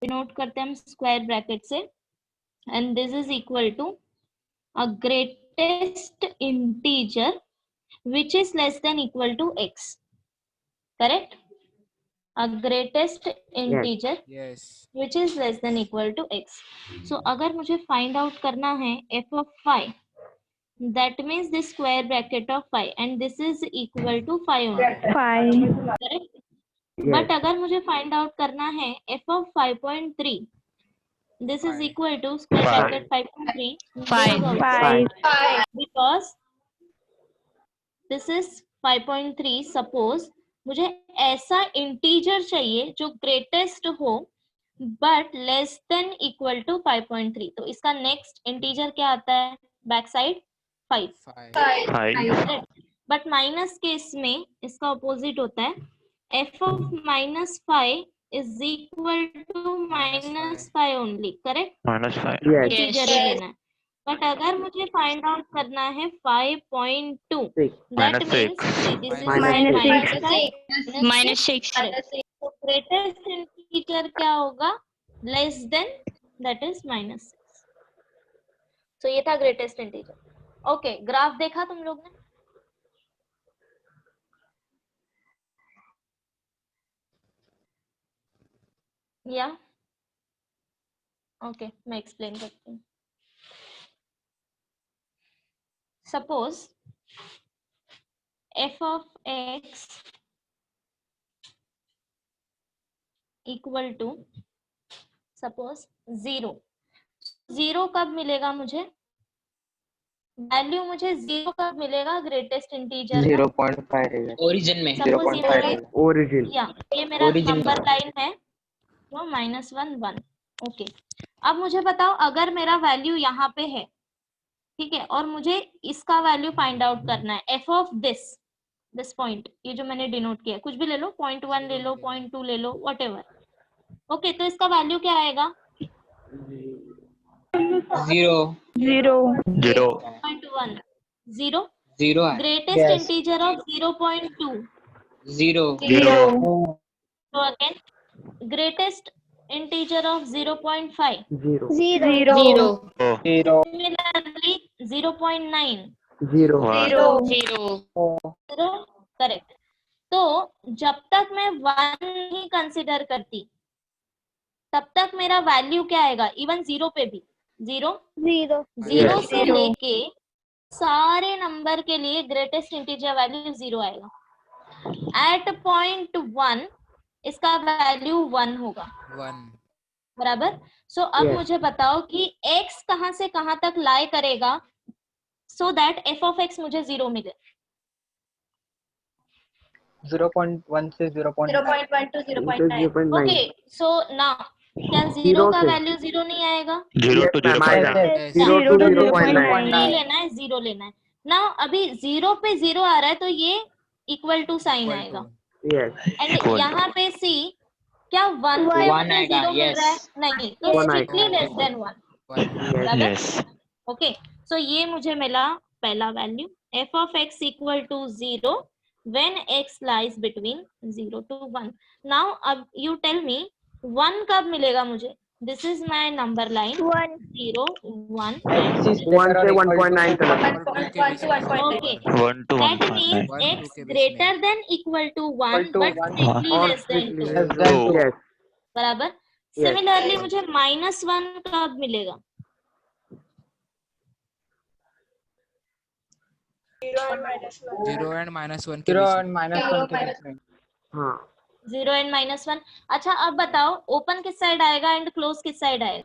Denote करते हैं हम स्क्वायर ब्रैकेट से, and this is equal to a greatest integer which is less than equal to x, correct? A greatest integer Yes. which is less than equal to x. So अगर मुझे find out करना है f of phi, that means this square bracket of phi and this is equal to phi only, correct? But अगर मुझे find out करना है f of 5.3, this is equal to square bracket 5.3, this is also because this is 5.3. Suppose मुझे ऐसा integer चाहिए जो greatest हो but less than equal to 5.3, तो इसका नेक्स्ट इंटीजर क्या आता है back side 5, but minus case में इसका ऑपोजिट होता है, f of minus 5 is equal to minus 5 only, correct? Integer ही लेना है, बट अगर मुझे फाइंड आउट करना है 5.2, दैट मीन्स दिस इज -6, तो ग्रेटेस्ट इंटीजर क्या होगा लेस देन, दैट इज -6. तो ये था ग्रेटेस्ट इंटीजर. ओके, ग्राफ देखा तुम लोग ने? या ओके, मैं एक्सप्लेन करती हूँ. Suppose f of x equal to suppose 0. 0 कब मिलेगा मुझे वैल्यू, मुझे 0 कब मिलेगा ग्रेटेस्ट इंटीजर 0.5 ओरिजिन में. सपोज ये मेरा ओरिजिन या ये मेरा Origin नंबर लाइन है वो -1 1. ओके, अब मुझे बताओ अगर मेरा वैल्यू यहाँ पे है, ठीक है, और मुझे इसका वैल्यू फाइंड आउट करना है f ऑफ दिस पॉइंट, ये जो मैंने डिनोट किया, कुछ भी ले लो, 0.1 ले लो, 0.2 ले लो, व्हाटएवर. ओके, तो इसका वैल्यू क्या आएगा 0. 0.1 0. 0 greatest integer of 0.2 0. so again greatest integer of 0.5 0 similarly 0.9 0, correct. तो जब तक मैं 1 ही कंसिडर करती तब तक मेरा वैल्यू क्या आएगा, इवन 0 पे भी 0 से लेके सारे नंबर के लिए ग्रेटेस्ट इंटीजर वैल्यू 0 आएगा. एट पॉइंट 1 इसका वैल्यू 1 होगा, 1. बराबर. सो अब मुझे बताओ कि x कहां से कहां तक लाई करेगा so that f of x मुझे 0 मिले. 0.1 से 0.1 to 0.9. ओके, सो नाउ क्या 0 का वैल्यू 0 नहीं आएगा? 0 to 0.9 0 to 0.9 नहीं लेना है, 0 लेना है. नाउ अभी 0 पे 0 आ रहा है तो ये इक्वल टू साइन आएगा. एंड यहाँ पे सी क्या 1 पे मुझे 0 मिल रहा है? नहीं, तो strictly less than 1. Okay, so ये मुझे मिला पहला value, f of x equal to 0 when x lies between 0 to 1. Now अब यू टेल मी 1 कब मिलेगा मुझे? This is my number line 0 1 1 से 1.9 तक. Okay, that means x greater than equal to 1 but strictly less than 2, बराबर. Similarly मुझे -1 कब मिलेगा? 0 and -1 के 0 बीच and -1 के बीच में. 0 and -1. अच्छा, अब बताओ ओपन किस साइड आएगा एंड क्लोज किस साइड आएगा?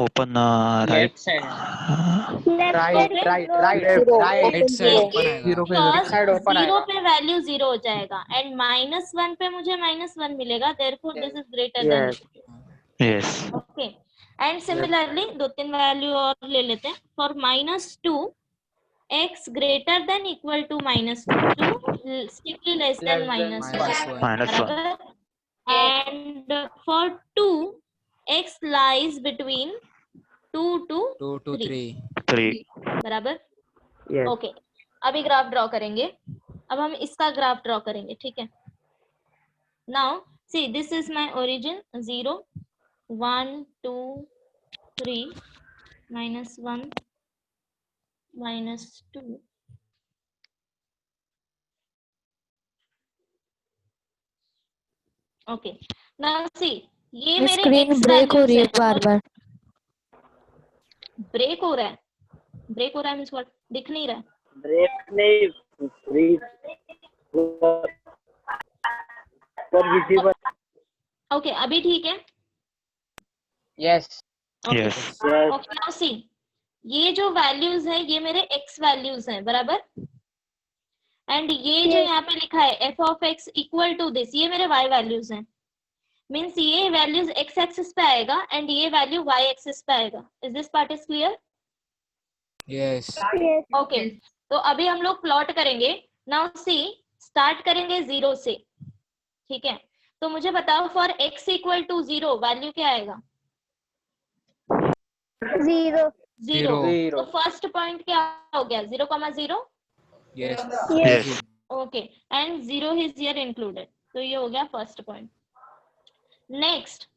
Open left side. Right. Right side open आएगा. Because side open 0 आएगा. पे वैल्यू 0 हो जाएगा एंड -1 पे मुझे -1 मिलेगा, therefore this is greater than it. Yes. Okay, and similarly 2-3 value और ले लेते हैं. For -2 x greater than equal to -2 strictly less than -1, बराबर. And for 2 x lies between 2 to 2 to 3. 3. बराबर. ओके, अभी ग्राफ ड्रॉ करेंगे। अब हम इसका ग्राफ ड्रॉ करेंगे, ठीक है। Now see this is my origin 0 1 2 3 -1 -2 okay. Now see ये मेरे स्क्रीन x ब्रेक हो रही है वैल्यूज बार बार। ब्रेक हो रहा है, ब्रेक हो रहा है मींस व्हाट, दिख नहीं रहा है। ब्रेक नहीं ओके अभी ठीक है। Yes. Yes. Okay now see ये जो वैल्यूज है ये मेरे x वैल्यूज हैं, बराबर। एंड ये जो यहाँ पे लिखा है f of x equal to this, ये मेरे y वैल्यूज हैं। मीन्स ये वैल्यूज x एक्सिस पे आएगा एंड ये वैल्यू y एक्सिस पे आएगा। Is this part is clear? Yes. Okay तो अभी हम लोग प्लॉट करेंगे। नाउ सी स्टार्ट करेंगे 0 से, ठीक है। तो मुझे बताओ for x equal to 0 value क्या आएगा? 0 0. तो फर्स्ट पॉइंट क्या हो गया? 0,0। Yes. Yes. Okay and 0 is here included, तो ये हो गया फर्स्ट पॉइंट। नेक्स्ट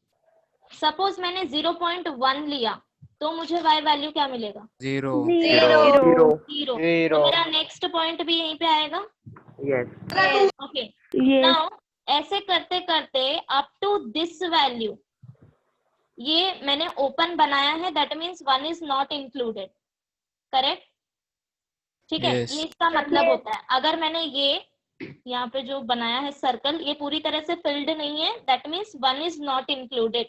सपोज मैंने 0.1 लिया तो मुझे y वैल्यू क्या मिलेगा? 0. 0। Zero. तो मेरा नेक्स्ट पॉइंट भी यहीं पे आएगा। यस ओके नाउ ऐसे करते करते अप टू दिस वैल्यू ये मैंने ओपन बनाया है, that means 1 is not included, correct? ठीक है Yes. ये इसका मतलब होता है अगर मैंने ये यहाँ पे जो बनाया है सर्कल ये पूरी तरह से फिल्ड नहीं है, that means 1 is not included.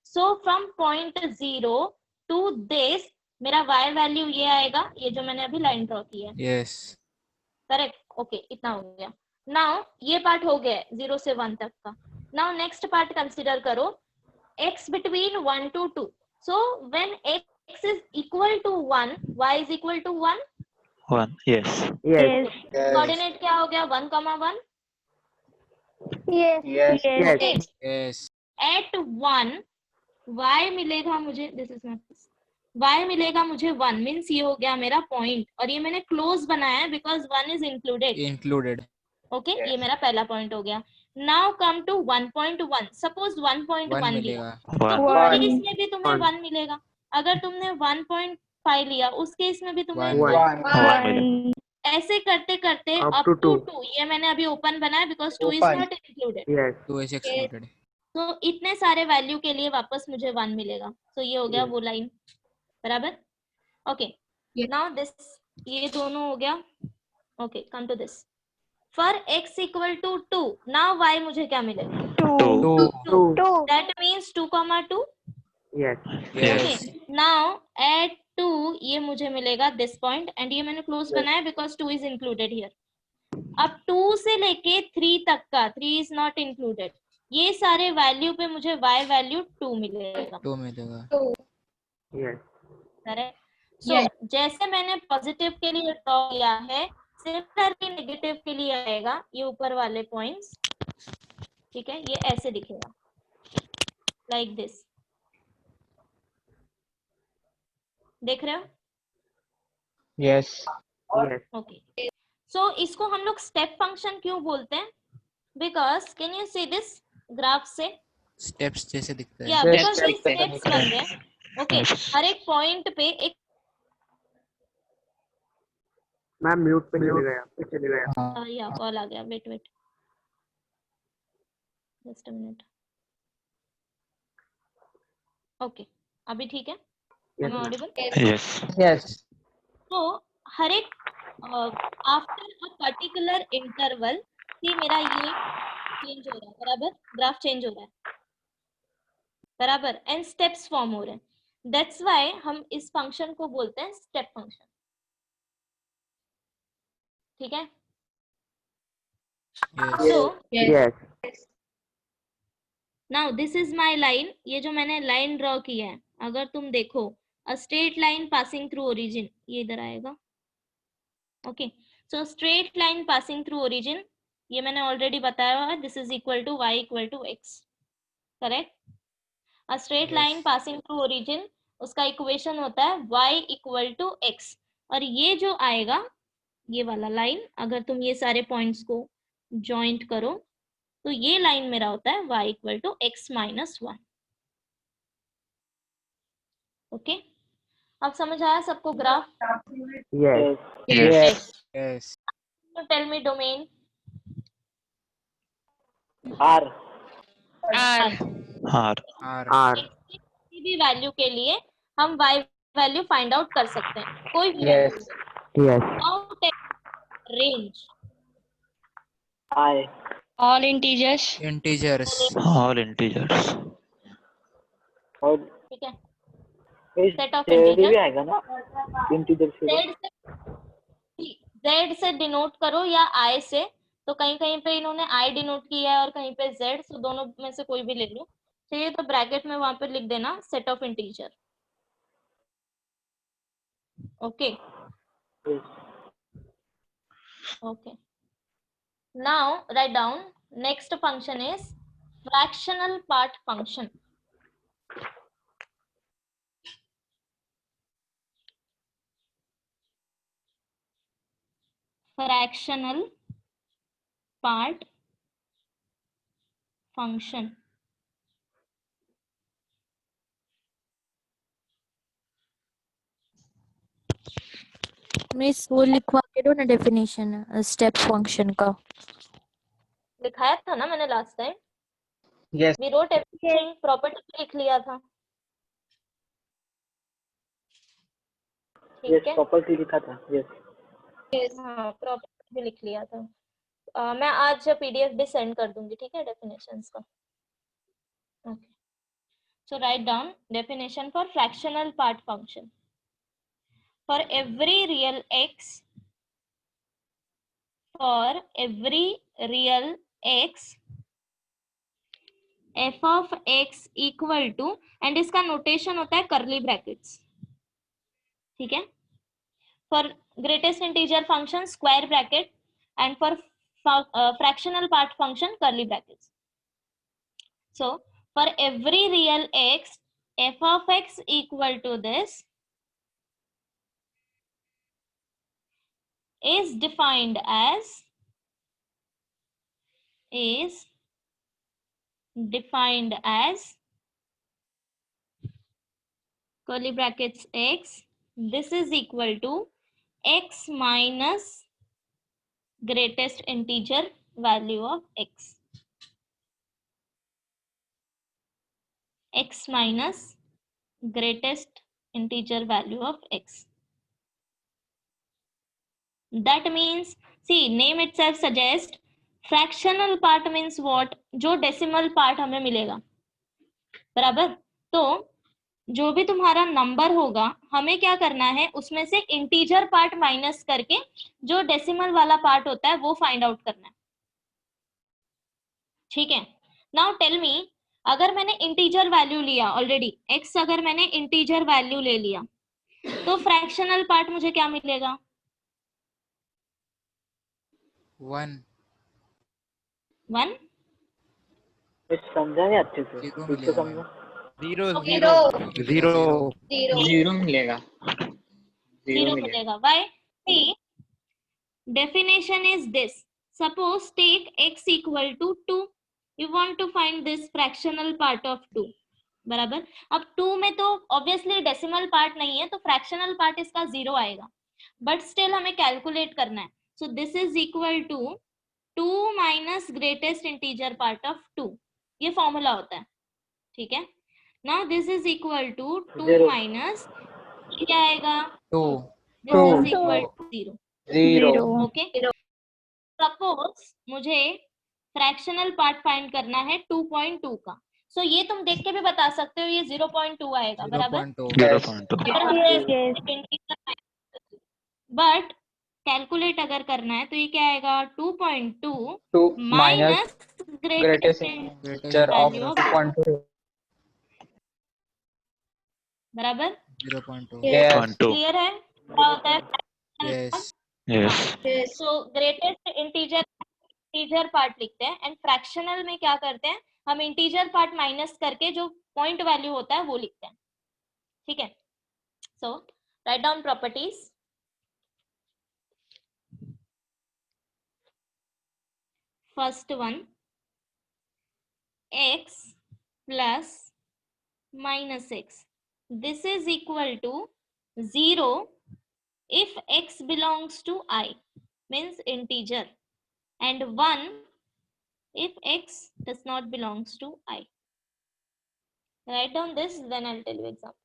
So from point 0 to this मेरा y वैल्यू ये आएगा, ये जो मैंने अभी लाइन ड्रॉ की है, Yes. करेक्ट? ओके इतना हो गया। नाउ ये पार्ट हो गया 0 से 1 तक का। नाउ नेक्स्ट पार्ट कंसीडर करो x between 1 to 2. So when x is equal to 1, y is equal to 1. 1. Yes. Yes coordinate क्या हो गया? 1,1. Yes. Okay Yes. At 1 y मिलेगा मुझे, दिस इज माय y मिलेगा मुझे 1, मींस ये हो गया मेरा पॉइंट और ये मैंने क्लोज बनाया है because 1 is included. Included. Okay ये मेरा पहला पॉइंट हो गया। नाउ कम टू 1.1, सपोज 1.1 1 लिया मिलेगा. तो 1. उस केस में भी तुम्हें 1. 1 मिलेगा। अगर तुमने 1.5 लिया उस केस में भी तुम्हें 1. 1. ऐसे करते करते Up अप to टू 2. 2, ये मैंने अभी ओपन बनाया because 2 is Open. Not included. Yes 2 is excluded. तो इतने सारे वैल्यू के लिए वापस मुझे 1 मिलेगा। तो ये हो गया वो लाइन, बराबर। ओके नाउ दिस ये दोनों हो गया। Okay come to this for x equal to 2, now y मुझे क्या मिलेगा? 2. 2 that means 2,2। Yes Yes. Now at 2 ये मुझे मिलेगा दिस पॉइंट एंड ये मैंने क्लोज बनाया बिकॉज 2 इज इंक्लूडेड हियर। अब 2 से लेके 3 तक का 3 इज नॉट इंक्लूडेड, ये सारे वैल्यू पे मुझे y वैल्यू 2 मिलेगा, 2 मिलेगा. Yes correct? सो जैसे मैंने पॉजिटिव के लिए ड्रॉ किया है सिमिलरली नेगेटिव के लिए आएगा ये ऊपर वाले पॉइंट्स, ठीक है? ये ऐसे दिखेगा लाइक दिस, देख रहे हो? Yes. यस ओके सो इसको हम लोग स्टेप फंक्शन क्यों बोलते हैं? Because can you see this graph से? Steps जैसे दिखता है. या Yes, बिकॉज ये steps स्टेप्स बन रहे हैं। ओके हर एक पॉइंट पे एक मैम म्यूट पे चले गया या कॉल आ गया, wait wait just a minute. Okay अभी ठीक है? Yes, am I ma'am. audible? Yes. Yes. तो हर एक आफ्टर अ पर्टिकुलर इंटरवल सी मेरा ये चेंज हो रहा है, बराबर? ग्राफ चेंज हो रहा है, बराबर? एंड स्टेप्स फॉर्म हो रहे हैं, दैट्स व्हाई हम इस फंक्शन को बोलते हैं स्टेप फंक्शन, ठीक है? Yes. So yes now this is my line, ये जो मैंने लाइन ड्रॉ की है अगर तुम देखो a straight line passing through origin, ये इधर आएगा। Okay so straight line passing through origin ये मैंने ऑलरेडी बताया हुआ है, this is equal to y equal to x, correct? A straight line passing through origin उसका इक्वेशन होता है y इक्वल टू x, और ये जो आएगा ये वाला लाइन, अगर तुम ये सारे पॉइंट्स को जॉइंट करो तो ये लाइन मेरा होता है y equal to x minus 1। Okay, अब समझ आया सबको ग्राफ? Yes. Yes. Yes. तो tell me domain. R. R. R. R. किसी भी वैल्यू के लिए हम y वैल्यू फाइंड आउट कर सकते हैं, कोई भी Yes. Yes. Range I. All integers. Integers. All integers. और ठीक है, इस सेट ऑफ Z भी इंटीजर आएगा ना, इंटीजर से। z से डिनोट करो या I से, तो कहीं कहीं पे इन्होंने I डिनोट किया है और कहीं पे Z, तो दोनों में से कोई भी ले लो। चाहिए तो ब्रैकेट में वहां पे लिख देना set of integer. Okay Yes. Okay, now write down next function is fractional part function. Fractional part function. Miss वो लिखवा के दो ना डेफिनेशन स्टेप फंक्शन का। लिखाया था ना मैंने last time, Yes. We wrote everything, property लिख लिया था। Yes. ठीक है, प्रॉपर्टी लिखा था। Yes. हाँ प्रॉपर्टी भी लिख लिया था। मैं आज पीडीएफ भी सेंड कर दूंगी, ठीक है, डेफिनेशंस का। Okay, so write down definition for fractional part function. For every real x, for every real x, f of x equal to, and इसका नोटेशन होता है करली ब्रैकेट्स, ठीक है। For greatest integer function square bracket, and for fractional part function curly brackets. So for every real x, f of x equal to this is defined as curly brackets x, this is equal to x minus greatest integer value of x, x minus greatest integer value of x. That means, see, name itself suggests fractional part means what, जो decimal part हमें मिलेगा, बराबर। तो जो भी तुम्हारा number होगा हमें क्या करना है, उसमें से इंटीजर पार्ट माइनस करके जो डेसिमल वाला पार्ट होता है वो फाइंड आउट करना है, ठीक है। नाउ टेल मी, अगर मैंने इंटीजर वैल्यू लिया ऑलरेडी x, अगर मैंने इंटीजर वैल्यू ले लिया तो फ्रैक्शनल पार्ट मुझे क्या मिलेगा? 1. 1। समझा नहीं अच्छे से। Zero कुछ तो मिलेगा समझा। Zero. Zero. जीरो मिलेगा, जीरो मिलेगा। Why? See, definition is this. Suppose take x equal to 2. You want to find this fractional part of 2. बराबर। अब 2 में तो ऑब्वियसली डेसिमल पार्ट नहीं है, तो फ्रैक्शनल पार्ट इसका 0 आएगा, बट स्टिल हमें कैलकुलेट करना है। So this is equal to 2 minus greatest integer part of 2, ये फॉर्मूला होता है, ठीक है। Now this is equal to 2 minus, क्या आएगा? 2. This is equal to 0। Zero. Okay, suppose मुझे फ्रैक्शनल पार्ट फाइंड करना है 2.2 का, सो ये तुम देख के भी बता सकते हो, ये 0.2 आएगा, बराबर। 0.2. 0.2. बट कैलकुलेट अगर करना है तो ये क्या आएगा? 2.2 2 माइनस greatest integer of 2.2. बराबर, 0.2. Yes. 0.2. क्लियर है क्या होता है? Yes. Yes. सो ग्रेटेस्ट इंटीजर पार्ट लिखते हैं, एंड फ्रैक्शनल में क्या करते हैं, हम इंटीजर पार्ट माइनस करके जो पॉइंट वैल्यू होता है वो लिखते हैं, ठीक है। So write down properties. first one, x plus minus x. This is equal to 0 if x belongs to I, means integer, and 1 if x does not belongs to I. Write down this, then I'll tell you example.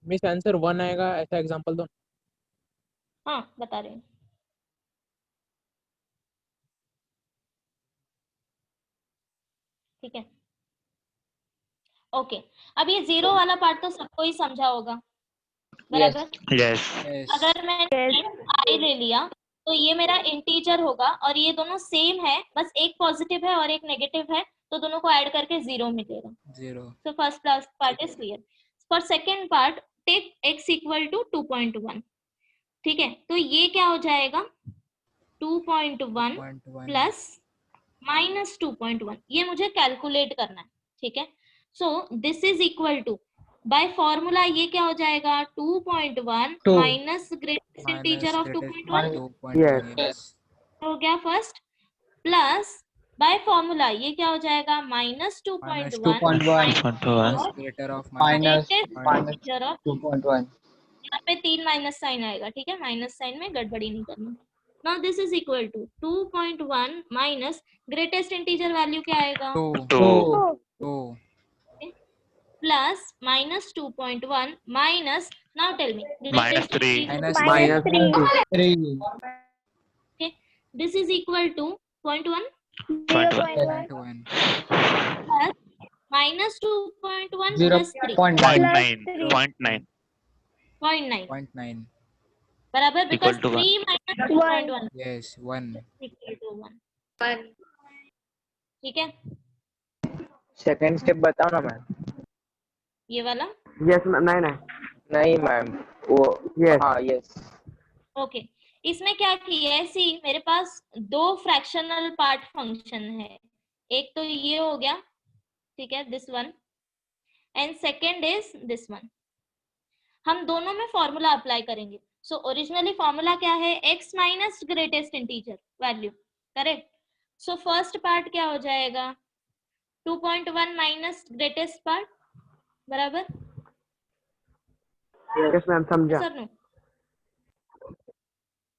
Miss answer 1 आएगा ऐसा example दो। हाँ बता रही हूँ। ठीक है, okay. अब ये 0 वाला पार्ट तो सबको ही समझा होगा, बराबर? Yes. Yes. अगर मैंने I ले लिया तो ये मेरा इंटीजर होगा और ये दोनों सेम है, बस एक पॉजिटिव है और एक नेगेटिव है, तो दोनों को ऐड करके 0 मिलेगा। 0. So first part is clear. For second part, take x equal to 2.1. ठीक है, तो ये क्या हो जाएगा? 2.1 प्लस माइनस 2.1, ये मुझे कैलकुलेट करना है। ठीक है, so this is equal to, by formula ये क्या हो जाएगा? 2.1 Two. Minus greatest integer of 2.1 Yes. हो गया फर्स्ट, प्लस बाय फॉर्मूला ये क्या हो जाएगा? Minus 2.1 2.1 Greater of minus integer of, 2.1 यहाँ पे 3 माइनस साइन आएगा। ठीक है, माइनस साइन में गड़बड़ी नहीं करनी। Now this is equal to 2.1 minus greatest integer value क्या आएगा? 2. 2 plus minus 2.1 minus, now tell me, Minus 3. Minus 3 this is equal to 0.1 0.1. Plus minus 2.1 plus 3 0.9 0.9 बराबर, बिकॉज Equal to 3 माइनस 2.1 Yes. 1. Equal to 1। ठीक है, सेकंड स्टेप बताओ ना ma'am. ये वाला। Yes. नहीं नहीं मैम, वो Yes. हाँ यस। ओके, इसमें क्या किया है? सी, मेरे पास दो फ्रैक्शनल पार्ट फंक्शन है, एक तो ये हो गया, ठीक है, this one, and second is this one. हम दोनों में फॉर्मूला अप्लाई करेंगे। सो ओरिजिनली फॉर्मूला क्या है? x minus greatest integer value, correct? So first part क्या हो जाएगा? 2.1 माइनस ग्रेटेस्ट पार्ट, बराबर? Yes मैम, समझा। Sir no,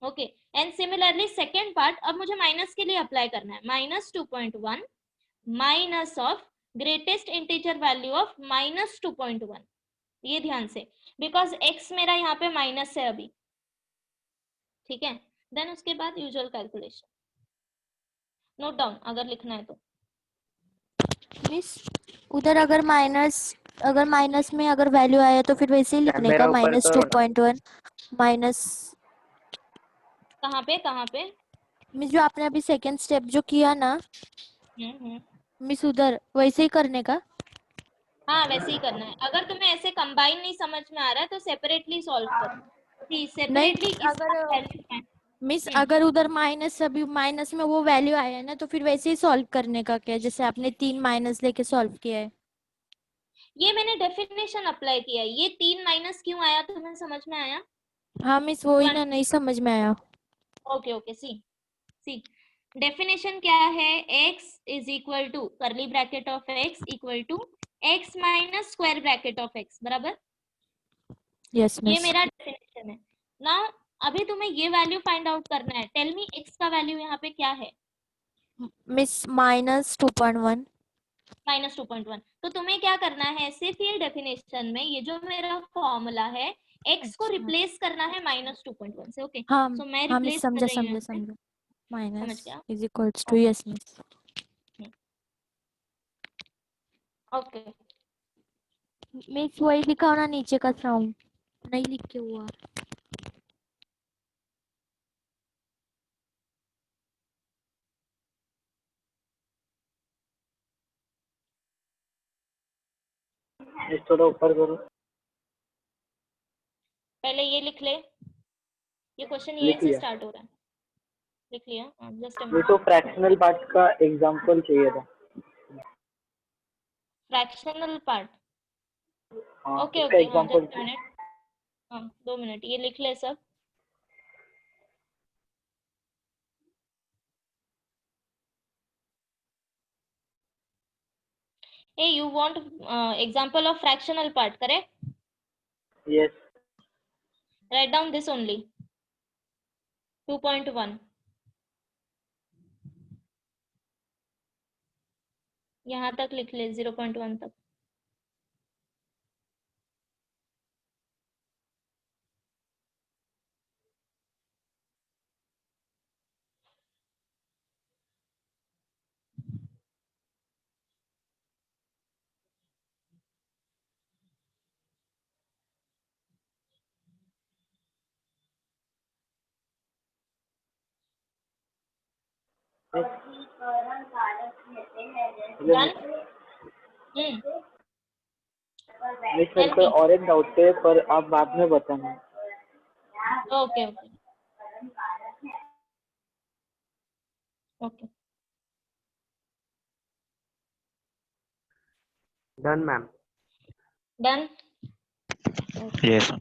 okay. And similarly second part, अब मुझे माइनस के लिए अप्लाई करना है। Minus 2.1 minus of greatest integer value of minus 2.1, ये ध्यान से, बिकॉज x मेरा यहाँ पे माइनस है अभी। ठीक है, देन उसके बाद यूजुअल कैलकुलेशन नोट डाउन अगर लिखना है तो। मिस उधर अगर माइनस में अगर वैल्यू आया तो फिर वैसे ही लिखने मेरा का, ऊपर माइनस तो 2.1 माइनस। कहाँ पे? मिस जो आपने अभी सेकंड स्टेप जो किया ना मिस, उधर वैसे ही करने का। हाँ वैसे ही करना है। अगर तुम्हें ऐसे कंबाइन नहीं समझ में आ रहा है तो सेपरेटली सॉल्व करना। सेपरेटली अगर मिस अगर उधर माइनस, अभी माइनस में वो वैल्यू आया है ना, तो फिर वैसे ही सॉल्व करने का क्या, जैसे आपने 3 माइनस लेके सॉल्व किया है। ये मैंने डेफिनेशन अप्लाई किया है। ये 3 माइनस क्यों आया तुम्हें समझ में आया? हाँ मिस वही ना, नहीं समझ में आया। ओके, सी डेफिनेशन क्या है? x is equal to curly bracket of x equal to x minus square bracket of x, बराबर? यस ये मिस। मेरा डेफिनेशन है। नाउ अभी तुम्हें ये वैल्यू फाइंड आउट करना है। टेल मी x का वैल्यू यहाँ पे क्या है? Miss minus 2.1। माइनस 2.1। तो तुम्हें क्या करना है? सिर्फ ये डेफिनेशन में ये जो मेरा फॉर्मूला है x को रिप्लेस करना है माइनस 2.1 से। ओके, हाँ सो मैं हाँ मिस, रिप्लेस कर रही हूँ। समझा। माइनस गया? Is equals to, yes miss. Okay, miss वही लिखा ना नीचे का साउंड नहीं लिख के हुआ। थोड़ा ऊपर करो। पहले ये लिख ले। ये क्वेश्चन ये लिख से लिया। स्टार्ट हो रहा है। लिख लिया? जस्ट अ ये मिनट। तो फ्रैक्शनल पार्ट का एग्जांपल चाहिए था। फ्रैक्शनल पार्ट, हाँ, ओके इसका हाँ, एग्जांपल जस्ट अ मिनट। हाँ 2 मिनट, ये लिख ले सब। Hey, you want example of fractional part, correct? Yes. Write down this only. 2.1. यहाँ तक लिख ले 0.1 तक। Done? मिस मेरे को और एक डाउट है, पर आप बाद में बताना। Okay, okay. Okay. Done, ma'am. Done? Yes, ma'am.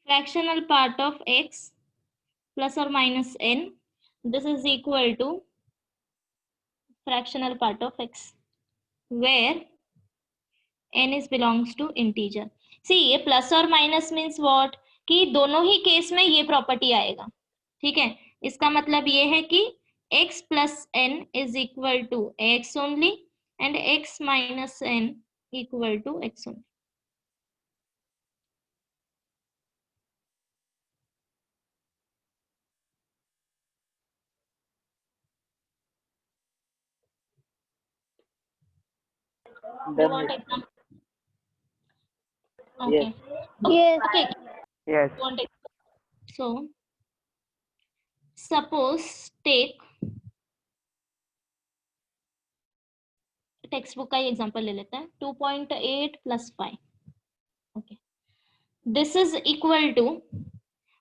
Fractional part of x plus or minus n. This is equal to fractional part of x, where n is belongs to integer. See, ये plus or minus means what? कि दोनों ही case में ये property आएगा, ठीक है। इसका मतलब ये है कि x plus n is equal to x only and x minus n equal to x only. You want example? Okay. Yes. Okay. Yes. You want example? So, suppose take text book का ही example ले लेते हैं। 2.8 plus 5. Okay, this is equal to,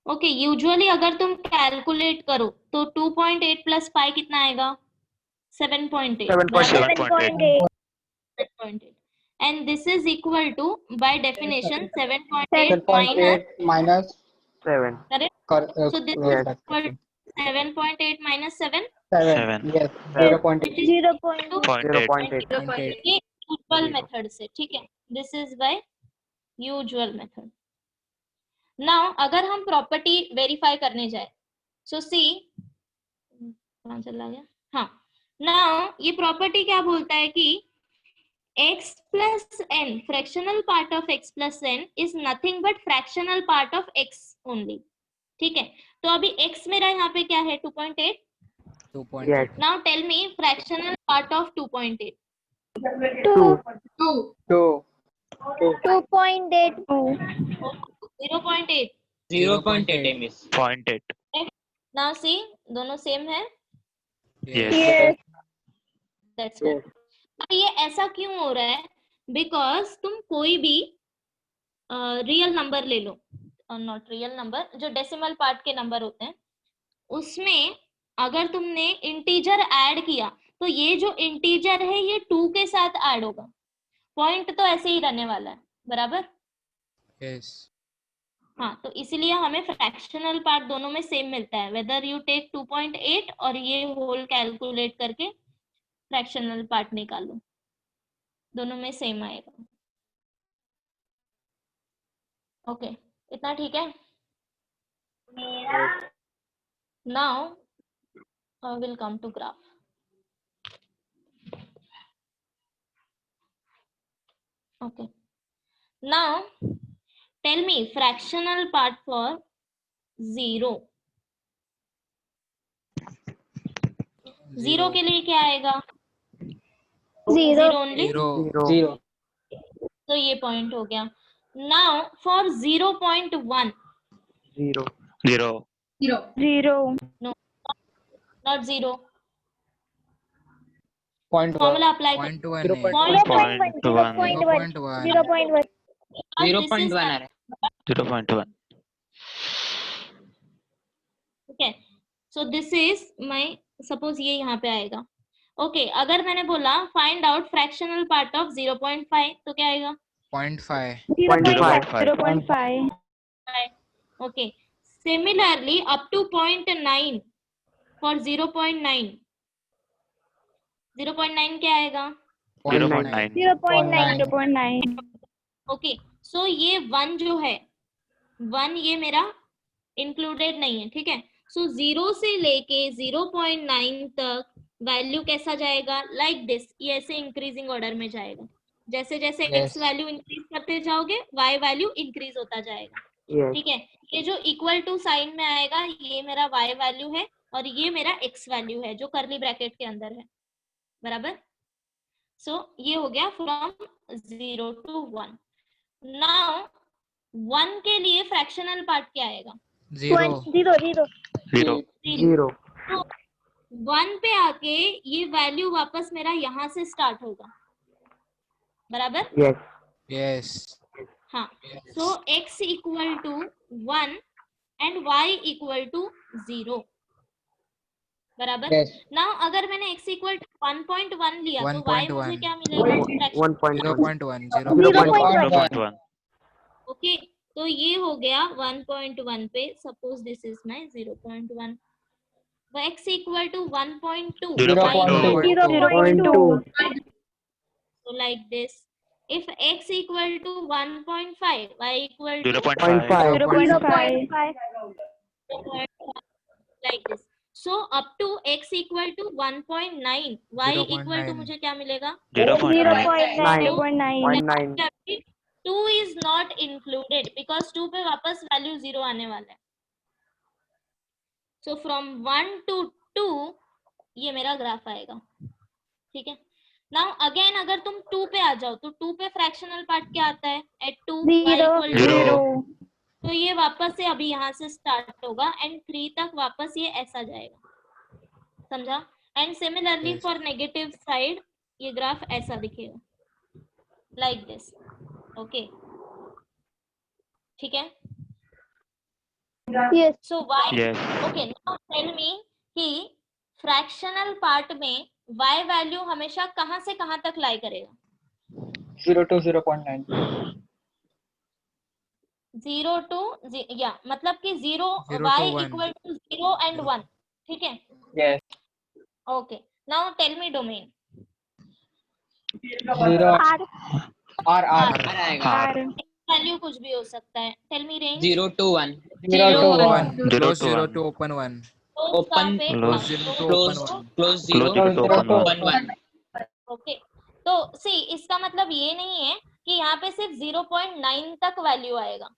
okay, usually अगर तुम calculate करो तो 2.8 plus 5 कितना आएगा? 7.8. 7.8. 7.8. And this is equal to, by definition, 7.8 minus 7. correct? So this is yes. equal to 7.8 minus 7. 7. Yes. 0.8. 0.8. ये यूजुअल मेथड से, ठीक है। This is by usual method. Now अगर हम प्रॉपर्टी वेरीफाई करने जाए, सो सी, कहाँ चला गया? हाँ, नाउ ये प्रॉपर्टी क्या बोलता है कि x plus n, fractional part of x plus n is nothing but fractional part of x only, ठीक है। तो अभी x मेरा यहाँ पे क्या है? 2.8. 2.8. Yes. Now tell me fractional part of 2.8. 2. 2. 0.8. 0.8 है मिस। 0.8. Now see, दोनों सेम है। Yes. That's good. अब ये ऐसा क्यों हो रहा है? बिकॉज तुम कोई भी रियल नंबर ले लो, नॉट रियल नंबर, जो डेसिमल पार्ट के नंबर होते हैं, उसमें अगर तुमने इंटीजर ऐड किया तो ये जो इंटीजर है ये 2 के साथ ऐड होगा। पॉइंट तो ऐसे ही रहने वाला है, बराबर? Yes. हाँ, तो इसीलिए हमें फ्रैक्शनल पार्ट दोनों में सेम मिलता है, वेदर यू टेक 2.8 और ये होल कैलकुलेट करके फ्रैक्शनल पार्ट निकालो, दोनों में सेम आएगा। ओके, इतना ठीक है। Now I will come to graph. Okay. Now tell me fractional part for 0. 0 के लिए क्या आएगा? 0 only. 0. तो ये पॉइंट हो गया। Now for 0.1. 0. 0. Not 0. Point Formula apply. 0.1. 0.1. 0.1 आ रहा है। 0.1. Okay. So this is my, suppose ये यहाँ पे आएगा ओके अगर मैंने बोला find out fractional part of 0.5 तो क्या आएगा? 0.5. 0.5. Okay similarly up to 0.9 for 0.9 0.9 क्या आएगा? 0.9. 0.9. ओके सो ये 1 जो है 1 ये मेरा इंक्लूडेड नहीं है, ठीक है। सो 0 से लेके 0.9 तक वैल्यू कैसा जाएगा? लाइक दिस, ये ऐसे इंक्रीजिंग ऑर्डर में जाएगा। जैसे जैसे x वैल्यू इंक्रीज करते जाओगे y वैल्यू इंक्रीज होता जाएगा, ठीक है। ये जो इक्वल टू साइन में आएगा ये मेरा y वैल्यू है और ये मेरा x वैल्यू है जो कर्ली ब्रैकेट के अंदर है, बराबर। सो ये हो गया फ्रॉम 0 to 1। नाउ 1 के लिए फ्रैक्शनल पार्ट क्या आएगा? 0. 0. तो 1 पे आके ये वैल्यू वापस मेरा यहाँ से स्टार्ट होगा, बराबर। Yes. Yes. हाँ so x equal to 1 and y equal to 0, बराबर। नाउ अगर मैंने x इक्वल टू 1.1 लिया तो y मुझे क्या मिलेगा? 1.1. 0.1. ओके तो ये हो गया 1.1 पे, suppose this is my 0.1, x equal to 1.2, 0.2. so like this, if x equal to 1.5, y equal to 0.5. like this, so up to x equal to 1.9, y equal to मुझे क्या मिलेगा? 0.9. 2 is not included because 2 पे वापस value 0 आने वाला है। so from 1 to 2 ये मेरा ग्राफ आएगा, ठीक है। नाउ अगेन अगर तुम 2 पे आ जाओ तो 2 पे फ्रैक्शनल पार्ट क्या आता है? एट 2 तो ये वापस से अभी यहाँ से स्टार्ट होगा एंड 3 तक वापस ये ऐसा जाएगा, समझा। And similarly for negative side ये ग्राफ ऐसा दिखेगा, लाइक दिस, ओके, ठीक है। So y, okay now tell me कि फ्रैक्शनल पार्ट में y वैल्यू हमेशा कहां से कहां तक लाई करेगा? 0 to 0.9. 0 to या मतलब कि 0 y इक्वल टू 0 एंड 1, ठीक है। Yes. Okay now tell me domain. 0 R. Value कुछ भी हो सकता है। Tell me range. 0 to 1. 0 to 1. Close 0 to open 1. Open, Close 0 to open 1. Close 0 Close to to open open 1. Okay तो सी इसका मतलब ये नहीं है कि यहाँ पे सिर्फ 0.9 तक वैल्यू आएगा,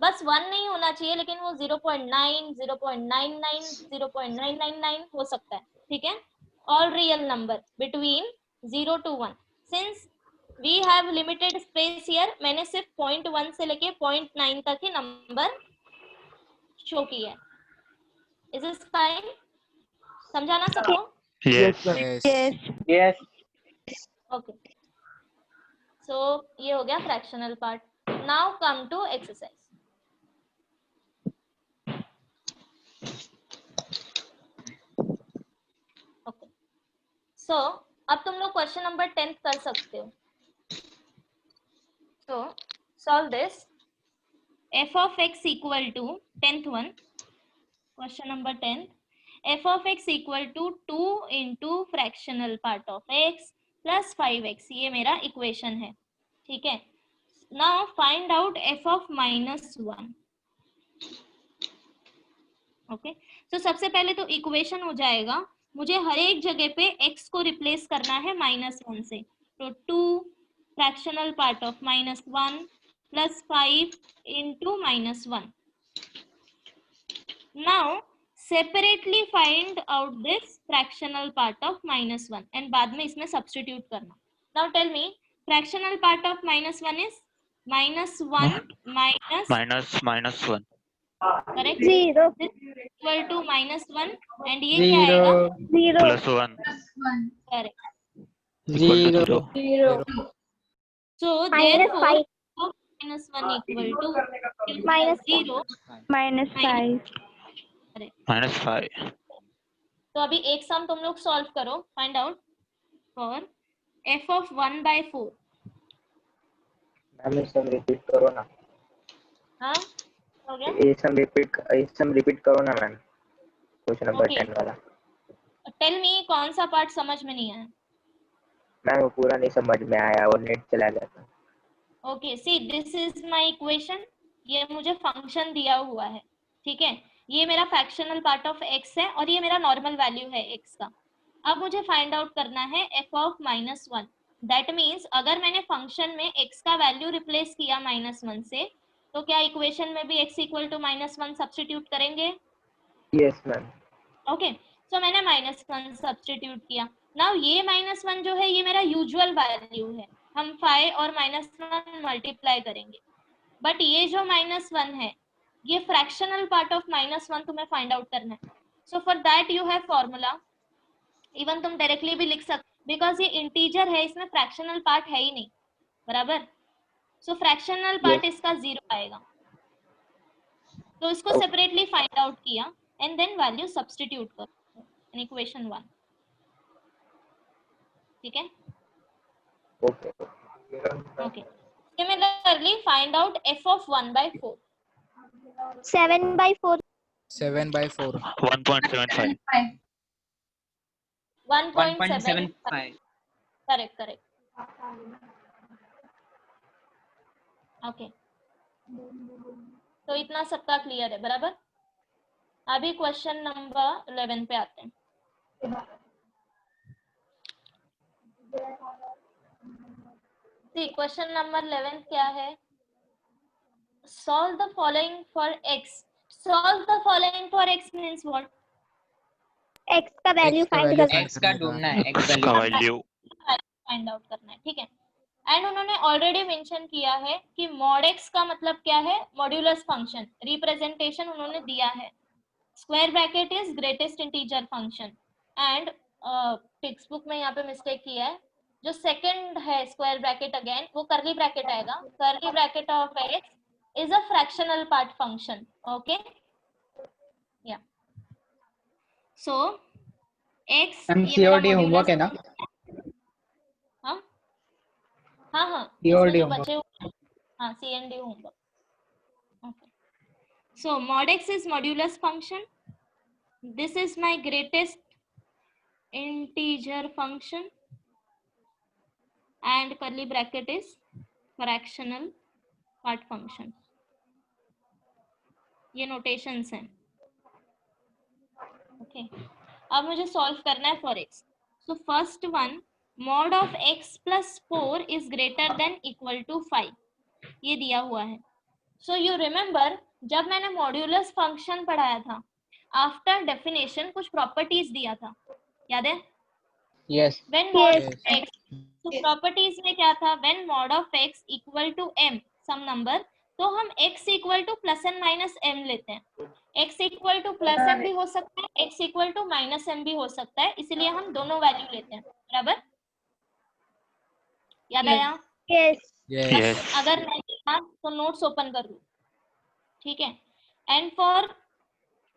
बस 1 नहीं होना चाहिए, लेकिन वो 0.9, 0.99, 0.999 हो सकता है, ठीक है। All real number between 0 to 1। Since we have limited space here, मैंने सिर्फ 0.1 से लेके 0.9 तक ही नंबर शो किया है। Is this fine? समझा ना सबको? Yes. ओके सो ये हो गया fractional part. Now come to exercise. Okay so अब तुम लोग क्वेश्चन नंबर 10 कर सकते हो। So solve this. f of x equal to 10th one, question number 10, f of x equal to 2 into fractional part of x plus 5x, ये मेरा equation है, ठीक है। Now find out f of -1। Okay तो सबसे पहले तो equation हो जाएगा, मुझे हर एक जगह पे x को रिप्लेस करना है -1 से, तो 2 fractional part of -1 plus 5 into -1. Now separately find out this fractional part of -1 and बाद में इसमें substitute करना। Now tell me fractional part of -1 is -1 minus -1. correct? 0 this is equal to -1 and ये क्या आएगा? 0 plus 1 correct, equal to 0. so therefore -1 equal to -0 -5. तो अभी एक सम तुम लोग सॉल्व करो, find out for f of 1/4. Ma'am ये सब रिपीट करो ना, हाँ हो गया. ये सब रिपीट करो ना मैम, क्वेश्चन नंबर Okay. 10 वाला. टेल मी कौन सा पार्ट समझ में नहीं आया. मैम वो पूरा नहीं समझ में आया और नेट चला गया था. Okay see this is my equation. ये मुझे फंक्शन दिया हुआ है, ठीक है. ये मेरा फ्रैक्शनल पार्ट ऑफ x है और ये मेरा नॉर्मल वैल्यू है x का. अब मुझे फाइंड आउट करना है f ऑफ -1. दैट मीन्स अगर मैंने फंक्शन में x का वैल्यू रिप्लेस किया -1 से, तो क्या इक्वेशन में भी x इक्वल टू -1 सब्स्टिट्यूट करेंगे. Yes ma'am. ओके सो मैंने -1 सब्स्टिट्यूट किया. नाउ ये -1 जो है ये मेरा यूजुअल वैल्यू है. हम 5 और -1 मल्टीप्लाई करेंगे. बट ये जो -1 है ये फ्रैक्शनल पार्ट ऑफ -1 तुम्हें फाइंड आउट करना है. So for that you have formula. Even तुम डायरेक्टली भी लिख सकते बिकॉज ये इंटीजर है, इसमें फ्रैक्शनल पार्ट है ही नहीं. बराबर. सो फ्रैक्शनल पार्ट इसका 0 आएगा. तो इसको सेपरेटली फाइंड आउट किया एंड देन वैल्यू सब्स्टिट्यूट करो इन इक्वेशन 1. ठीक है. Okay. Similarly, find out f of 1/4. 7/4. 7/4. 1.75. 1.75. Correct. Okay. तो इतना सबका क्लियर है. बराबर. अभी क्वेश्चन नंबर 11 पे आते हैं. क्वेश्चन नंबर 11 क्या है. Solve the following for x. Solve the following for x means what? x का वैल्यू फाइंड करना है. x का ढूंढना है, x का वैल्यू वैल्यू फाइंड आउट करना है. ठीक है. एंड उन्होंने ऑलरेडी मेंशन किया है कि mod x का मतलब क्या है. Modulus function. रिप्रेजेंटेशन उन्होंने दिया है. Square bracket is greatest integer function. And text book में यहाँ पे मिस्टेक किया है. जो सेकंड है स्क्वायर ब्रैकेट अगेन वो कर्ली ब्रैकेट आएगा. Curly bracket of x is a fractional part function. Okay. Yeah. So x हम ये मेरा COD होमवर्क है ना. हाँ COD इसमें जो होमवर्क. बचे हुए हैं, हाँ CND homework. Okay. So mod x is modulus function. This is my greatest integer function and curly bracket is fractional part function. ये नोटेशंस हैं. ओके. अब मुझे सॉल्व करना है for x. So first one, mod of x plus 4 is greater than equal to 5. ये दिया हुआ है. सो यू रिमेम्बर जब मैंने मॉड्यूलस फंक्शन पढ़ाया था, आफ्टर डेफिनेशन कुछ प्रॉपर्टीज दिया था, याद है. Yes. When mod of x, तो प्रॉपर्टीज में क्या था. When mod of x equal to m some number, तो हम x equal to plus n minus m लेते हैं. x equal to plus m भी हो सकता है, x equal to minus m भी हो सकता है, इसलिए हम दोनों वैल्यू लेते हैं. बराबर. याद आया. Yes. अगर नहीं लिखा तो नोट्स ओपन कर लो. ठीक है. And for